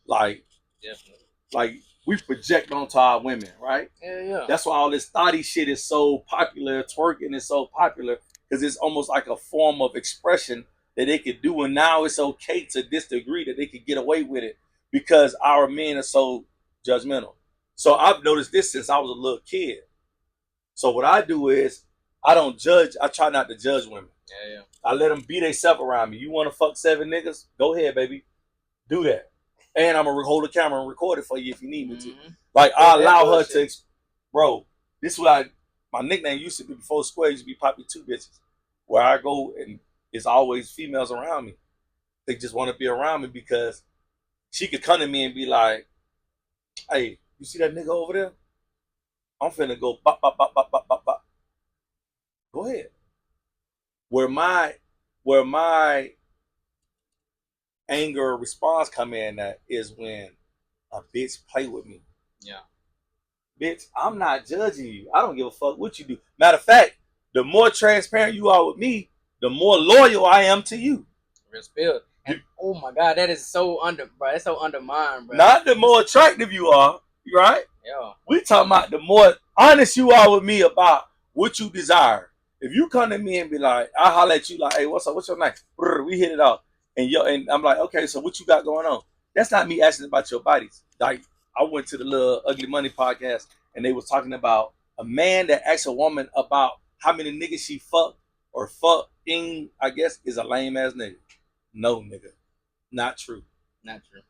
Speaker 2: Like,
Speaker 3: definitely.
Speaker 2: Like we project onto our women, right?
Speaker 3: Yeah.
Speaker 2: That's why all this thotty shit is so popular. Twerking is so popular because it's almost like a form of expression that they could do. And now it's okay to this degree that they could get away with it because our men are so judgmental. So I've noticed this since I was a little kid. So what I do is I don't judge. I try not to judge women.
Speaker 3: Yeah.
Speaker 2: I let them be themselves around me. You want to fuck 7 niggas? Go ahead, baby. Do that. And I'm going to hold the camera and record it for you if you need me to. Like, I allow her to, bro, this is what my nickname used to be before Square, used to be Poppy 2 bitches. Where I go and it's always females around me. They just want to be around me because she could come to me and be like, hey, you see that nigga over there? I'm finna go bop, bop, bop, bop, bop, bop, bop. Go ahead. Where my anger response come in at is when a bitch play with me.
Speaker 3: Yeah.
Speaker 2: Bitch, I'm not judging you. I don't give a fuck what you do. Matter of fact, the more transparent you are with me, the more loyal I am to you.
Speaker 3: Respect. And oh my God, that is so that's so undermined, bro.
Speaker 2: Not the more attractive you are, right?
Speaker 3: Yeah.
Speaker 2: We talking about the more honest you are with me about what you desire. If you come to me and be like, I holler at you like, hey, what's up? What's your name? We hit it off. And I'm like, okay, so what you got going on? That's not me asking about your bodies. Like, I went to the little Ugly Money podcast and they was talking about a man that asks a woman about how many niggas she fucked or fucking, I guess, is a lame ass nigga. No, nigga. Not true.
Speaker 3: Not true.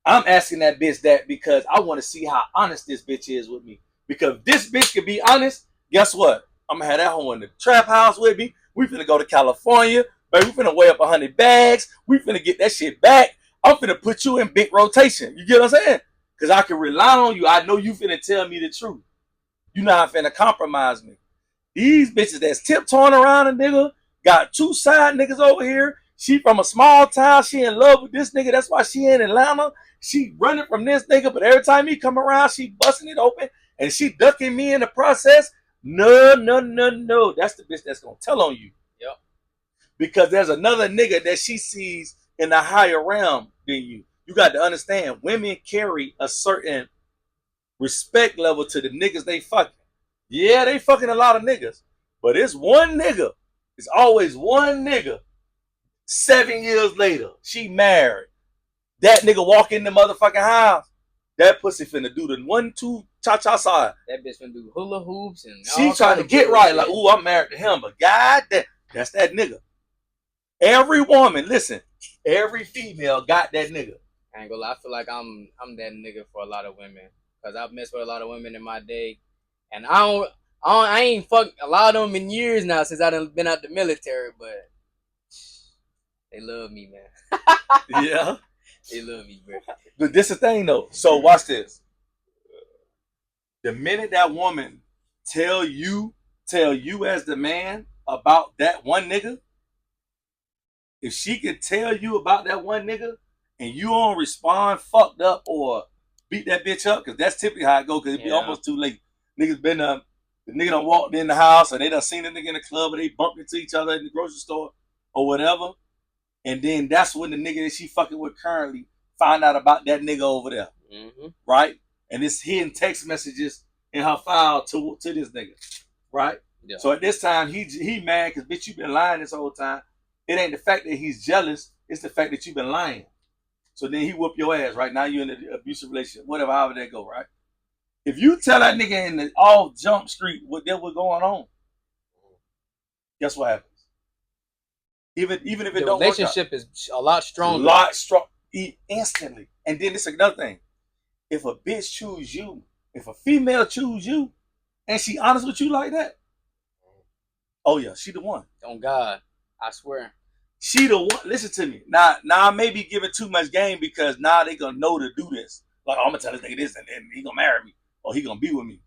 Speaker 2: I'm asking that bitch that because I want to see how honest this bitch is with me. Because if this bitch can be honest, guess what? I'm going to have that hoe in the trap house with me. We finna go to California. Baby, we finna weigh up 100 bags. We finna get that shit back. I'm finna put you in big rotation. You get what I'm saying? Because I can rely on you. I know you finna tell me the truth. You not finna compromise me. These bitches that's tiptoeing around a nigga, got two side niggas over here. She from a small town. She in love with this nigga. That's why she in Atlanta. She running from this nigga, but every time he come around, she busting it open and she ducking me in the process. No, no, no, no. That's the bitch that's gonna tell on you.
Speaker 3: Yep.
Speaker 2: Because there's another nigga that she sees in a higher realm than you. You got to understand, women carry a certain respect level to the niggas they fucking. Yeah, they fucking a lot of niggas, but it's one nigga. It's always one nigga. 7 years later, she married. That nigga walk in the motherfucking house. That pussy finna do the 1-2 cha-cha side.
Speaker 3: That bitch finna do hula hoops and
Speaker 2: She trying to get right, like, ooh, I'm married to him, but god damn, that's that nigga. Every woman, listen, every female got that nigga.
Speaker 3: I ain't gonna lie, I feel like I'm that nigga for a lot of women. Cause I've messed with a lot of women in my day. And I ain't fucked a lot of them in years now since I done been out the military, but they love me, man.
Speaker 2: Yeah.
Speaker 3: They love me, bro.
Speaker 2: But this is the thing though. So watch this. The minute that woman tell you as the man about that one nigga, if she could tell you about that one nigga and you don't respond fucked up or beat that bitch up, because that's typically how it go, because it be almost too late. Niggas been the nigga done walked in the house or they done seen the nigga in the club or they bumped into each other in the grocery store or whatever. And then that's when the nigga that she fucking with currently find out about that nigga over there.
Speaker 3: Mm-hmm.
Speaker 2: Right? And it's hidden text messages in her file to this nigga. Right?
Speaker 3: Yeah.
Speaker 2: So at this time, he mad because bitch, you been lying this whole time. It ain't the fact that he's jealous, it's the fact that you've been lying. So then he whoop your ass, right? Now you're in an abusive relationship, whatever, however that go, right? If you tell that nigga in the off jump street what was going on, guess what happens? Even if it
Speaker 3: the
Speaker 2: don't
Speaker 3: relationship
Speaker 2: work out,
Speaker 3: is a lot stronger.
Speaker 2: Instantly. And then it's another thing. If a bitch choose you, if a female choose you, and she honest with you like that, oh yeah, she the one.
Speaker 3: On God, I swear.
Speaker 2: She the one. Listen to me. Now I may be giving too much game because now they gonna know to do this. Like, oh, I'm gonna tell this nigga this and then he gonna marry me or he gonna be with me.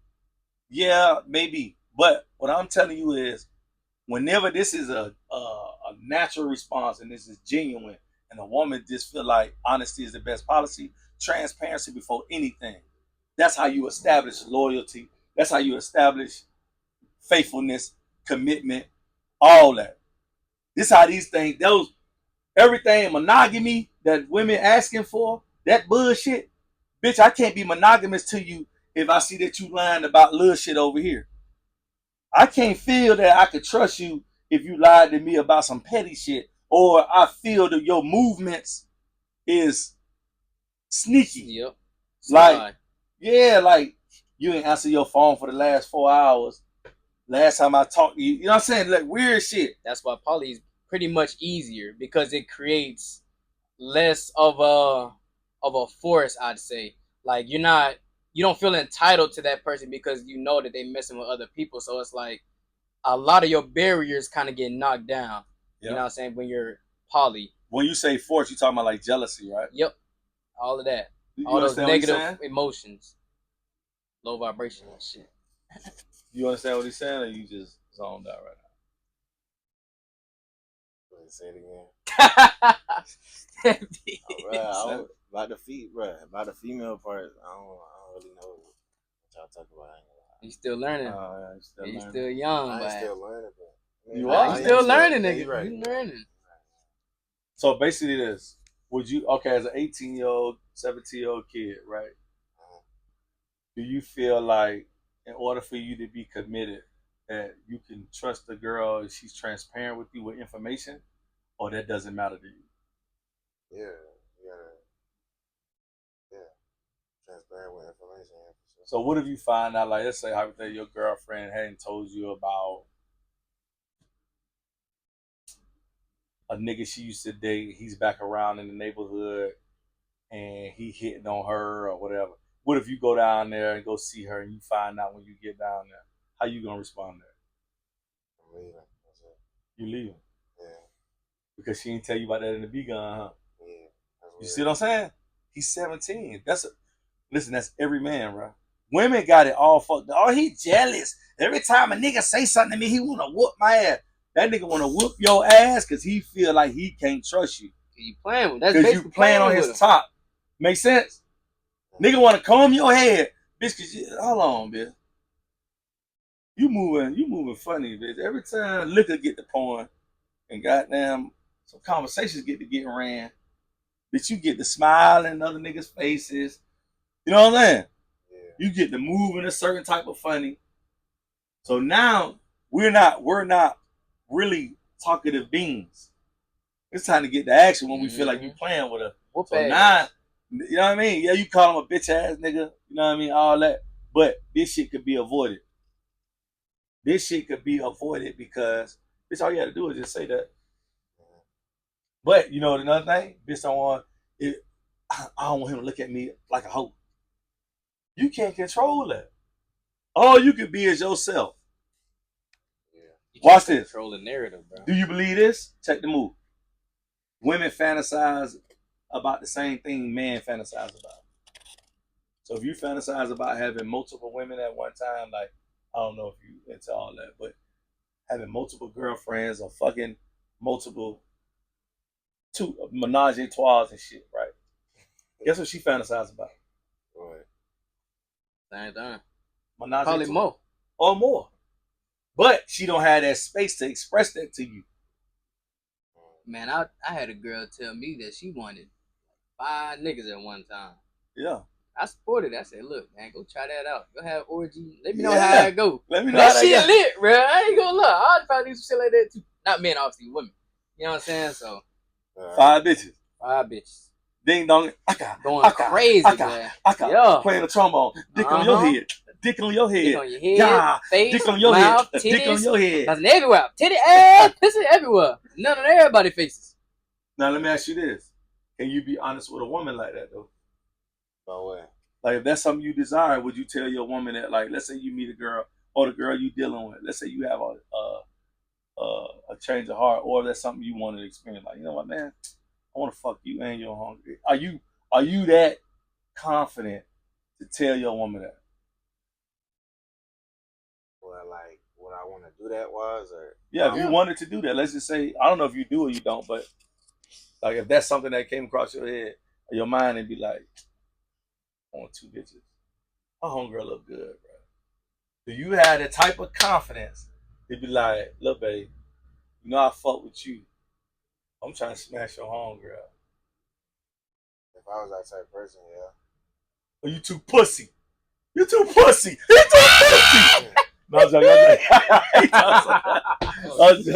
Speaker 2: Yeah, maybe. But what I'm telling you is, whenever this is a natural response and this is genuine, and a woman just feel like honesty is the best policy, transparency before anything. That's how you establish loyalty. That's how you establish faithfulness, commitment, all that. This how these things, everything monogamy that women asking for, that bullshit. Bitch, I can't be monogamous to you if I see that you lying about little shit over here. I can't feel that I could trust you if you lied to me about some petty shit, or I feel that your movements is sneaky.
Speaker 3: Yep.
Speaker 2: Like, yeah, like you ain't answer your phone for the last 4 hours. Last time I talked to you, you know what I'm saying? Like weird shit.
Speaker 3: That's why poly is pretty much easier because it creates less of a force, I'd say. Like you don't feel entitled to that person because you know that they messing with other people. So it's like a lot of your barriers kind of get knocked down. Yep. You know what I'm saying? When you're poly.
Speaker 2: When you say force, you're talking about like jealousy, right?
Speaker 3: Yep. All of that.
Speaker 2: You
Speaker 3: all those negative emotions. Low vibration and shit.
Speaker 2: You understand what he's saying, or you just zoned out right
Speaker 4: now? Say it again. About the feet, bro. About the female part, I don't really know what y'all talk about.
Speaker 3: He's still learning. He's still young.
Speaker 4: I ain't still learning, bro.
Speaker 3: You are still learning, nigga. Right. You learning.
Speaker 2: So basically, this would you as an 18-year-old, 17-year-old kid, right? Do you feel like in order for you to be committed, that you can trust the girl if she's transparent with you with information, or that doesn't matter to you?
Speaker 4: Yeah, transparent with information. Sure.
Speaker 2: So what if you find out, like, let's say hypothetically your girlfriend hadn't told you about a nigga she used to date, he's back around in the neighborhood and he hitting on her or whatever. What if you go down there and go see her and you find out when you get down there? How you gonna respond to that?
Speaker 4: I'm leaving. That's it.
Speaker 2: You leaving.
Speaker 4: Yeah.
Speaker 2: Because she didn't tell you about that in the B gun, huh?
Speaker 4: Yeah. That's
Speaker 2: You
Speaker 4: weird.
Speaker 2: see what I'm saying? He's 17. Listen, that's every man, bro. Women got it all fucked up. Oh, he jealous. Every time a nigga say something to me, he wanna whoop my ass. That nigga wanna whoop your ass because he feel like he can't trust you.
Speaker 3: You playing with? That's
Speaker 2: Because
Speaker 3: basically
Speaker 2: you playing on
Speaker 3: with
Speaker 2: his top. Make sense? Nigga wanna comb your head. Bitch, hold on, bitch. You moving funny, bitch. Every time liquor get to pouring and goddamn some conversations get to getting ran, bitch, you get to smile in other niggas' faces. You know what I'm saying?
Speaker 4: Yeah.
Speaker 2: You get to move in a certain type of funny. So now we're not really talkative beings. It's time to get to action when we feel like you playing with her.
Speaker 3: Whoop
Speaker 2: So
Speaker 3: ass.
Speaker 2: now, you know what I mean? Yeah, you call him a bitch ass nigga. You know what I mean? All that. But this shit could be avoided. This shit could be avoided because bitch, all you got to do is just say that. But you know another thing, bitch, I don't want him to look at me like a hoe. You can't control that. All you can be is yourself.
Speaker 4: Yeah.
Speaker 2: Watch this.
Speaker 3: Control the narrative, bro.
Speaker 2: Do you believe this? Check the move. Women fantasize about the same thing men fantasize about. So if you fantasize about having multiple women at one time, like, I don't know if you into all that, but having multiple girlfriends or fucking multiple menage a trois and shit, right? Guess what she fantasizes about?
Speaker 4: Right.
Speaker 3: Same thing.
Speaker 2: Menage
Speaker 3: Probably
Speaker 2: a trois.
Speaker 3: more.
Speaker 2: Or more. But she don't have that space to express that to you.
Speaker 3: Man, I had a girl tell me that she wanted 5 niggas at one time.
Speaker 2: Yeah.
Speaker 3: I supported it. I said, look, man, go try that out. Go have orgy. Let me know
Speaker 2: Yeah.
Speaker 3: how it go.
Speaker 2: Let me know
Speaker 3: That
Speaker 2: how
Speaker 3: shit
Speaker 2: that go.
Speaker 3: lit, bro. I ain't gonna lie. I'd probably do some shit like that too. Not men, obviously, women. You know what I'm saying? So,
Speaker 2: 5 bitches.
Speaker 3: 5 bitches.
Speaker 2: Ding dong.
Speaker 3: Going crazy, man. Yeah.
Speaker 2: Playing the trombone. Dick on your head. Dick on your head.
Speaker 3: Dick on your head,
Speaker 2: Yeah.
Speaker 3: face,
Speaker 2: Dick on your
Speaker 3: mouth,
Speaker 2: head.
Speaker 3: titties.
Speaker 2: Dick on your head.
Speaker 3: That's everywhere. Titty, ass, pussy everywhere. None of everybody's faces.
Speaker 2: Now let me ask you this. Can you be honest with a woman like that though?
Speaker 4: No way.
Speaker 2: Like if that's something you desire, would you tell your woman that, like, let's say you meet a girl or the girl you dealing with, let's say you have a change of heart, or that's something you want to experience, like, you know what, man, I want to fuck you and you're hungry. Are you that confident to tell your woman that?
Speaker 4: Well, like, would I want to do that or?
Speaker 2: Yeah, if you wanted to do that, let's just say, I don't know if you do or you don't, but like if that's something that came across your head or your mind and be like, I want 2 bitches. My homegirl look good, bro. Do you have the type of confidence to be like, look, babe, you know I fuck with you. I'm trying to smash your homegirl.
Speaker 4: If I was that type of person, yeah.
Speaker 2: Or you too pussy. You too pussy. You too pussy. No, I'm joking.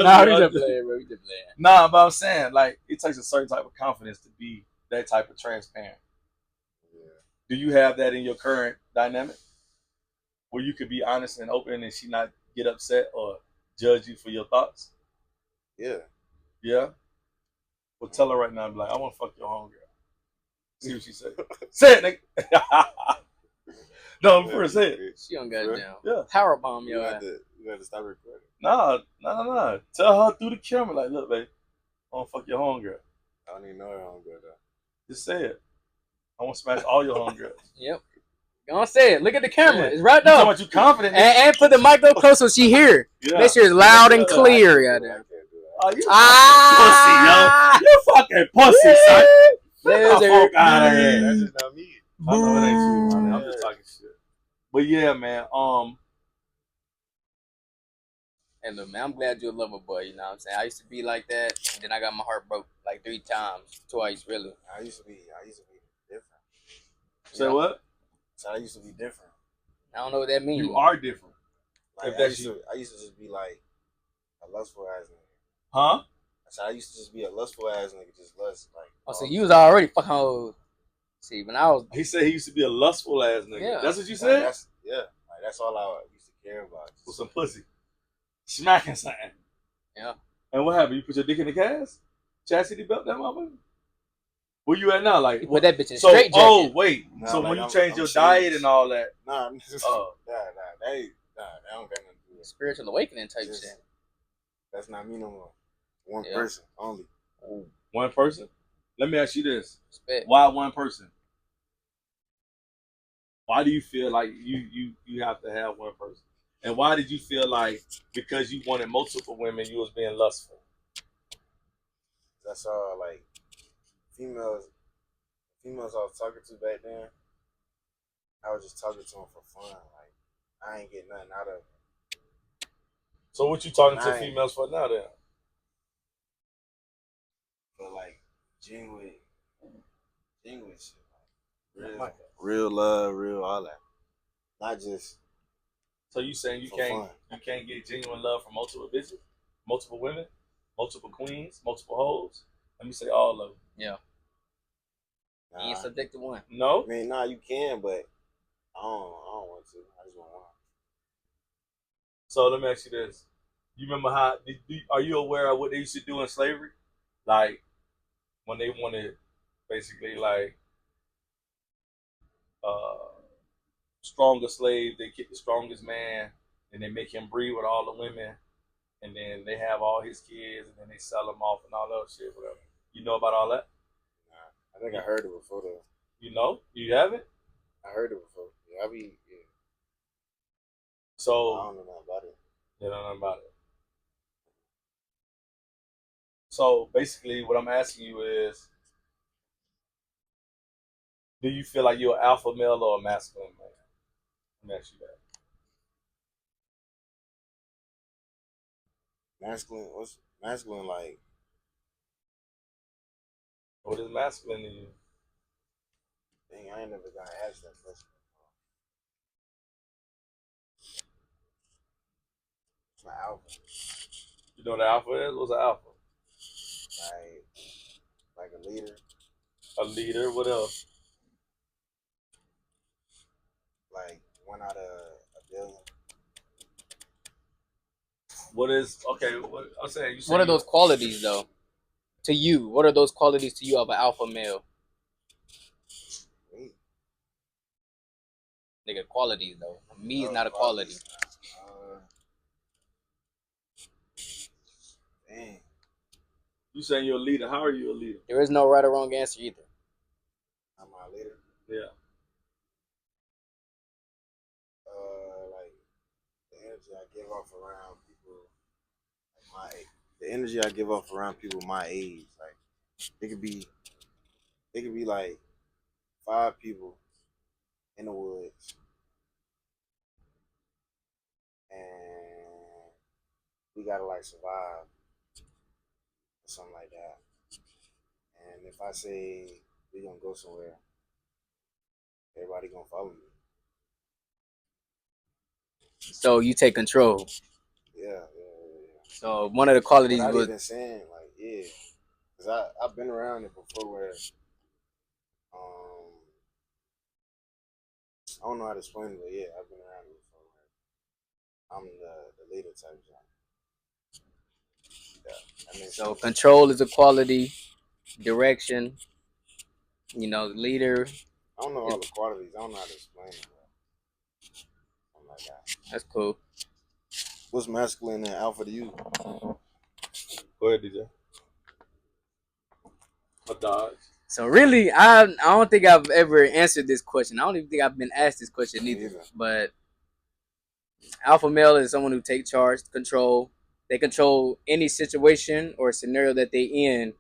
Speaker 3: Nah, we just playing, bro. We just playing.
Speaker 2: Nah, but I'm saying, like, it takes a certain type of confidence to be that type of transparent.
Speaker 4: Yeah.
Speaker 2: Do you have that in your current dynamic? Where you could be honest and open and she not get upset or judge you for your thoughts?
Speaker 4: Yeah.
Speaker 2: Yeah? Well, tell her right now, be like, I want to fuck your homegirl. See what she say. Say it, nigga. No, first say it.
Speaker 3: She don't got down.
Speaker 2: Yeah.
Speaker 3: Powerbomb your ass.
Speaker 4: You got to stop recording.
Speaker 2: Nah. Tell her through the camera, like, look, babe, I want to fuck your homegirl.
Speaker 4: I don't even know her homegirl though.
Speaker 2: Just say it. I want to smash all your homegirls.
Speaker 3: Yep. Go on, say it. Look at the camera.
Speaker 2: Yeah.
Speaker 3: It's right
Speaker 2: You
Speaker 3: there.
Speaker 2: talking about you confident?
Speaker 3: And put the mic up close so she hear.
Speaker 2: Yeah.
Speaker 3: Make sure it's loud and clear out
Speaker 4: I
Speaker 3: there.
Speaker 4: can't do that.
Speaker 2: Oh, you
Speaker 3: Ah!
Speaker 2: pussy, yo. You fucking pussy, son. Get the fuck out of here.
Speaker 4: That's just not me.
Speaker 2: I know it ain't you, man. I'm just talking shit. But yeah, man.
Speaker 3: Hey, look, man, I'm glad you're a lover boy. You know what I'm saying? I used to be like that, and then I got my heart broke like 3 times, twice, really.
Speaker 4: I used to be different.
Speaker 2: Say what?
Speaker 4: So I used to be different.
Speaker 3: I don't know what that means.
Speaker 2: You are different.
Speaker 4: Like,
Speaker 2: If
Speaker 4: I
Speaker 2: that's
Speaker 4: used to just be like a lustful ass nigga.
Speaker 2: Huh?
Speaker 4: So I used to just be a lustful ass nigga, just lust like.
Speaker 3: Oh, so you was already fucking old. See, when I was...
Speaker 2: He said he used to be a lustful ass nigga.
Speaker 3: Yeah.
Speaker 2: That's what you
Speaker 4: Like,
Speaker 2: said?
Speaker 4: like that's all I used to care about.
Speaker 2: With some pussy. Smacking something.
Speaker 3: Yeah.
Speaker 2: And what happened? You put your dick in the cast? Chastity belt that motherfucker? Where you at now? Like,
Speaker 3: You put that bitch in
Speaker 2: so,
Speaker 3: straight jacket.
Speaker 2: oh wait,
Speaker 4: Nah,
Speaker 2: so
Speaker 4: like,
Speaker 2: when you
Speaker 4: I'm
Speaker 2: change your
Speaker 4: serious.
Speaker 2: diet and all that,
Speaker 4: Nah,
Speaker 2: Oh.
Speaker 4: that don't got nothing to do with it.
Speaker 3: Spiritual awakening type
Speaker 4: Just-
Speaker 3: shit.
Speaker 4: That's not me no more. One
Speaker 3: Yeah.
Speaker 4: person only.
Speaker 2: one person. Let me ask you this:
Speaker 3: Respect.
Speaker 2: why one person? Why do you feel like you have to have one person? And why did you feel like because you wanted multiple women, you was being lustful?
Speaker 4: That's all. Like females I was talking to back then, I was just talking to them for fun. Like I ain't getting nothing out of it.
Speaker 2: So what you talking to
Speaker 4: Nice.
Speaker 2: females for now then?
Speaker 4: But like genuine shit. Like, real love, real all that. Not just
Speaker 2: So you saying you
Speaker 4: for
Speaker 2: can't
Speaker 4: fun.
Speaker 2: get genuine love from multiple bitches, multiple women, multiple queens, multiple hoes? Let me say all of them.
Speaker 3: Yeah.
Speaker 4: Nah.
Speaker 3: You ain't subject to one.
Speaker 2: No?
Speaker 4: I mean, nah, you can, but I don't want to. I just want one.
Speaker 2: So let me ask you this. You remember how, are you aware of what they used to do in slavery? Like, when they wanted, basically, like, stronger slave, they get the strongest man, and they make him breed with all the women, and then they have all his kids, and then they sell them off and all that other shit, whatever. You know about all that?
Speaker 4: Nah, I think I heard it before though.
Speaker 2: You know? You haven't?
Speaker 4: I heard it before. Yeah, I
Speaker 2: So,
Speaker 4: don't know nothing about it.
Speaker 2: you know nothing about it. So basically, what I'm asking you is, do you feel like you're an alpha male or a masculine man? Let me ask you that.
Speaker 4: Masculine? What's masculine like?
Speaker 2: What is masculine to you?
Speaker 4: Dang, I ain't never got asked that question. It's my alpha.
Speaker 2: You know what an alpha is? What's an alpha?
Speaker 4: Like a leader.
Speaker 2: A leader. What else?
Speaker 4: Like one out of a billion.
Speaker 2: What is okay? What I'm saying.
Speaker 3: What are those qualities though? To you, what are those qualities to you of an alpha male?
Speaker 4: Me.
Speaker 3: Nigga, qualities though. Me is not a quality.
Speaker 4: Qualities. Dang.
Speaker 2: You saying you're a leader? How are you a leader?
Speaker 3: There is no right or wrong answer either.
Speaker 4: I'm a leader.
Speaker 2: Yeah.
Speaker 4: Like the energy I give off around people like my age. The energy I give off around people my age. Like it could be like 5 people in the woods and we gotta like survive or something like that. And if I say we're gonna go somewhere, everybody gonna follow me.
Speaker 3: So you take control.
Speaker 4: Yeah.
Speaker 3: So one of the qualities
Speaker 4: Without
Speaker 3: was
Speaker 4: even saying like, yeah. Cause I've been around it before where I don't know how to explain it, but yeah, I've been around it before where I'm the leader type job. Yeah, that makes
Speaker 3: so
Speaker 4: sense.
Speaker 3: control is a quality, direction, leader.
Speaker 4: I don't know all the qualities. I don't know how to explain it, but something like that.
Speaker 3: That's cool.
Speaker 4: What's masculine and alpha to you?
Speaker 2: Go ahead, DJ. Hedaaj.
Speaker 3: So really, I don't think I've ever answered this question. I don't even think I've been asked this question
Speaker 4: Me
Speaker 3: either.
Speaker 4: either.
Speaker 3: But alpha male is someone who takes charge, control. They control any situation or scenario that they in,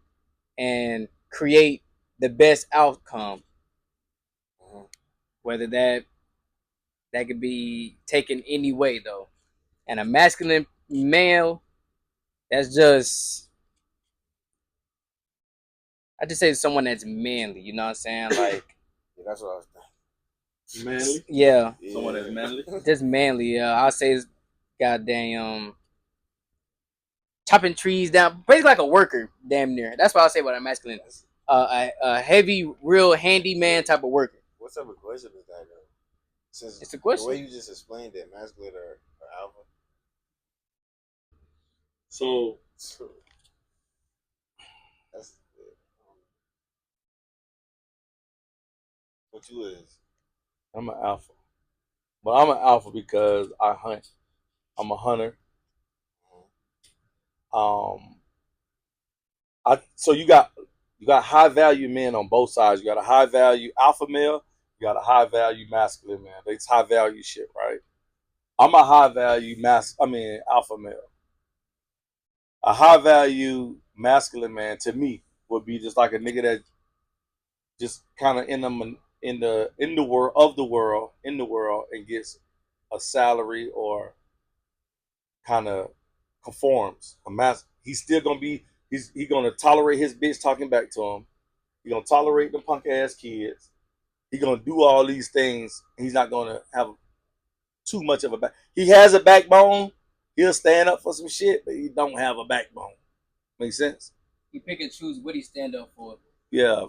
Speaker 3: and create the best outcome.
Speaker 4: Mm-hmm.
Speaker 3: Whether that could be taken any way though. And a masculine male, that's just, I just say someone that's manly. You know what I'm saying? Like,
Speaker 4: Yeah, that's what I was thinking.
Speaker 2: Manly.
Speaker 3: yeah,
Speaker 2: Someone that's manly.
Speaker 3: just manly. I'll say it's goddamn chopping trees down, basically like a worker, damn near. That's what I'll say about a masculine. A heavy, real handyman type of worker.
Speaker 4: What type of question is that, though? Since
Speaker 3: It's a question.
Speaker 4: The way you just explained it, masculine or alpha.
Speaker 2: So
Speaker 4: What you is?
Speaker 1: I'm an alpha. But I'm an alpha because I hunt. I'm a hunter. Um, so you got high value men on both sides. You got a high value alpha male. You got a high value masculine man. It's high value shit, right? I'm a high value alpha male. A high value masculine man to me would be just like a nigga that just kind of in the world and gets a salary or kind of conforms. He's still gonna be he's gonna tolerate his bitch talking back to him. He's gonna tolerate the punk ass kids. He's gonna do all these things. He's not gonna have too much of a back. He has a backbone. He'll stand up for some shit, but he don't have a backbone. Make sense?
Speaker 3: He pick and choose what he stand up for.
Speaker 1: Yeah,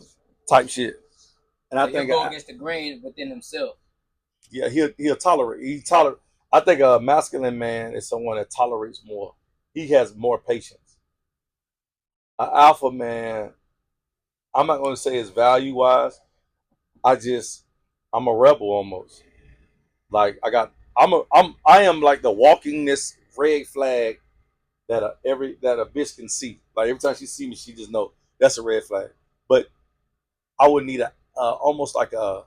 Speaker 1: type shit. And
Speaker 3: So
Speaker 1: I think
Speaker 3: he'll go against the grain within himself.
Speaker 1: Yeah, he'll tolerate. I think a masculine man is someone that tolerates more. He has more patience. An alpha man, I'm not going to say it's value wise. I'm a rebel almost. Like I am like the walking this red flag that that a bitch can see. Like every time she see me, she just know that's a red flag. But I would need almost like a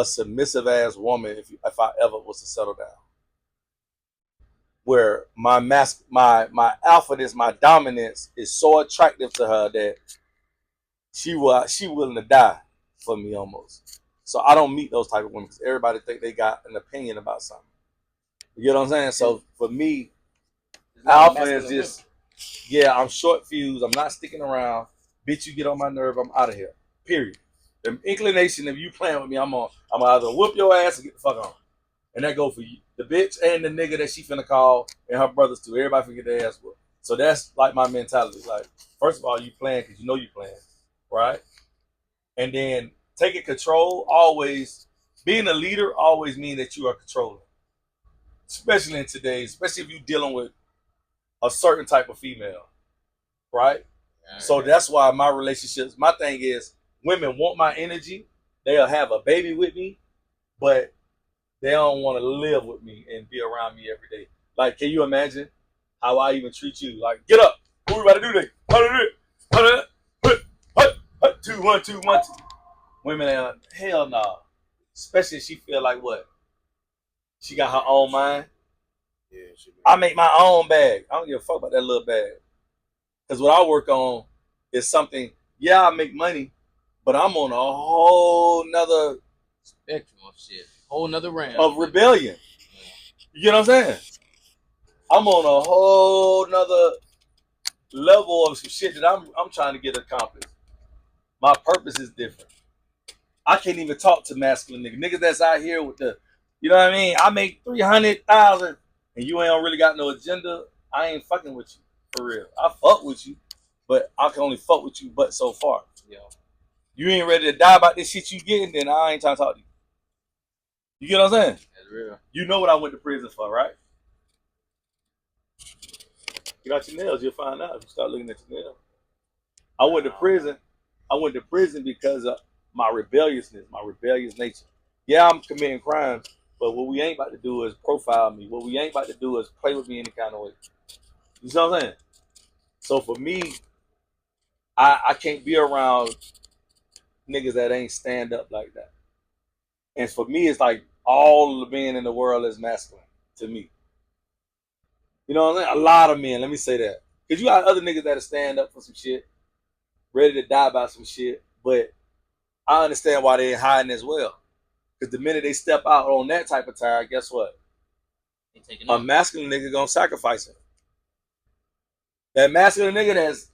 Speaker 1: submissive ass woman if I ever was to settle down. Where my alphaness, my dominance is so attractive to her that she willing to die for me almost. So I don't meet those type of women because everybody think they got an opinion about something. You know what I'm saying? So for me, alpha is just I'm short fuse. I'm not sticking around. Bitch, you get on my nerve. I'm out of here. Period. The inclination of you playing with me, I'm either whoop your ass or get the fuck on. And that go for you, the bitch and the nigga that she finna call and her brothers too. Everybody finna get their ass whooped. So that's like my mentality. Like, first of all, you playing because you know you playing, right? And then taking control always, being a leader always means that you are controlling. Especially in today's, especially if you're dealing with a certain type of female, right? So that's why my relationships, my thing is, women want my energy. They'll have a baby with me, but they don't want to live with me and be around me every day. Like, can you imagine how I even treat you? Like, get up. What we about to do today? Two, one, two, one, two. Women are hell no. Nah. Especially if she feel like what? She got her own mind.
Speaker 4: Yeah,
Speaker 1: I make my own bag. I don't give a fuck about that little bag. Because what I work on is something, I make money, but I'm on a whole nother
Speaker 3: spectrum of shit. Whole nother round
Speaker 1: of rebellion. You know what I'm saying? I'm on a whole nother level of some shit that I'm trying to get accomplished. My purpose is different. I can't even talk to masculine niggas that's out here with the, you know what I mean? I make 300,000 and you ain't really got no agenda. I ain't fucking with you for real. I fuck with you, but I can only fuck with you but so far.
Speaker 3: Yeah.
Speaker 1: You ain't ready to die about this shit you getting, then I ain't trying to talk to you. You get what I'm saying?
Speaker 3: That's real.
Speaker 1: You know what I went to prison for, right? Get out your nails, you'll find out if you start looking at your nails. I went to prison because of my rebelliousness, my rebellious nature. Yeah, I'm committing crimes, but what we ain't about to do is profile me. What we ain't about to do is play with me any kind of way. You see what I'm saying? So for me, I can't be around niggas that ain't stand up like that. And for me, it's like all the men in the world is masculine to me. You know what I'm saying? A lot of men, let me say that. Because you got other niggas that'll stand up for some shit, ready to die about some shit, but I understand why they're hiding as well. Because the minute they step out on that type of tire, guess what? A masculine nigga gonna sacrifice him. That masculine nigga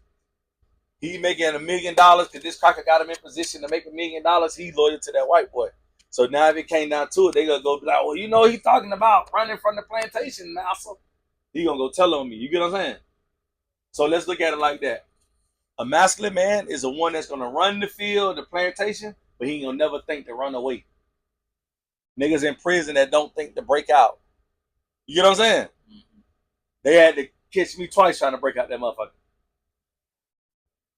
Speaker 1: he making $1 million because this cracker got him in position to make $1 million, he loyal to that white boy. So now if it came down to it, they gonna go be like, well, you know he's talking about running from the plantation, massa. He gonna go tell on me. You get what I'm saying? So let's look at it like that. A masculine man is the one that's gonna run the field, the plantation, but he ain't gonna never think to run away. Niggas in prison that don't think to break out. You get what I'm saying? Mm-hmm. They had to catch me twice trying to break out that motherfucker.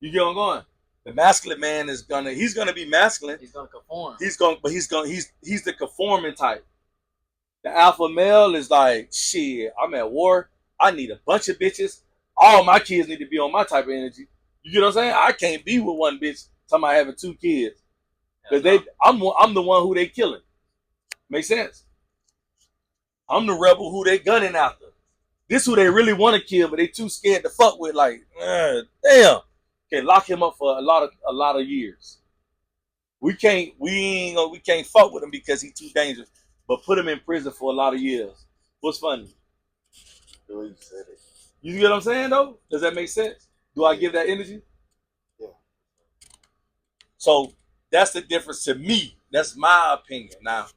Speaker 1: You get what I'm going?
Speaker 2: The masculine man he's gonna be masculine.
Speaker 3: He's gonna conform.
Speaker 2: He's the conforming type. The alpha male is like, shit, I'm at war. I need a bunch of bitches. All my kids need to be on my type of energy. You get what I'm saying? I can't be with one bitch talking about having 2 kids. Because I'm the one who they killing. Make sense? I'm the rebel who they gunning after. This who they really want to kill, but they too scared to fuck with. Like, damn. Can lock him up for a lot of years. We can't fuck with him because he's too dangerous. But put him in prison for a lot of years. What's funny?
Speaker 4: The way you said it.
Speaker 2: You get what I'm saying though? Does that make sense? Do I give that energy?
Speaker 4: Yeah.
Speaker 2: So that's the difference to me. That's my opinion. Now,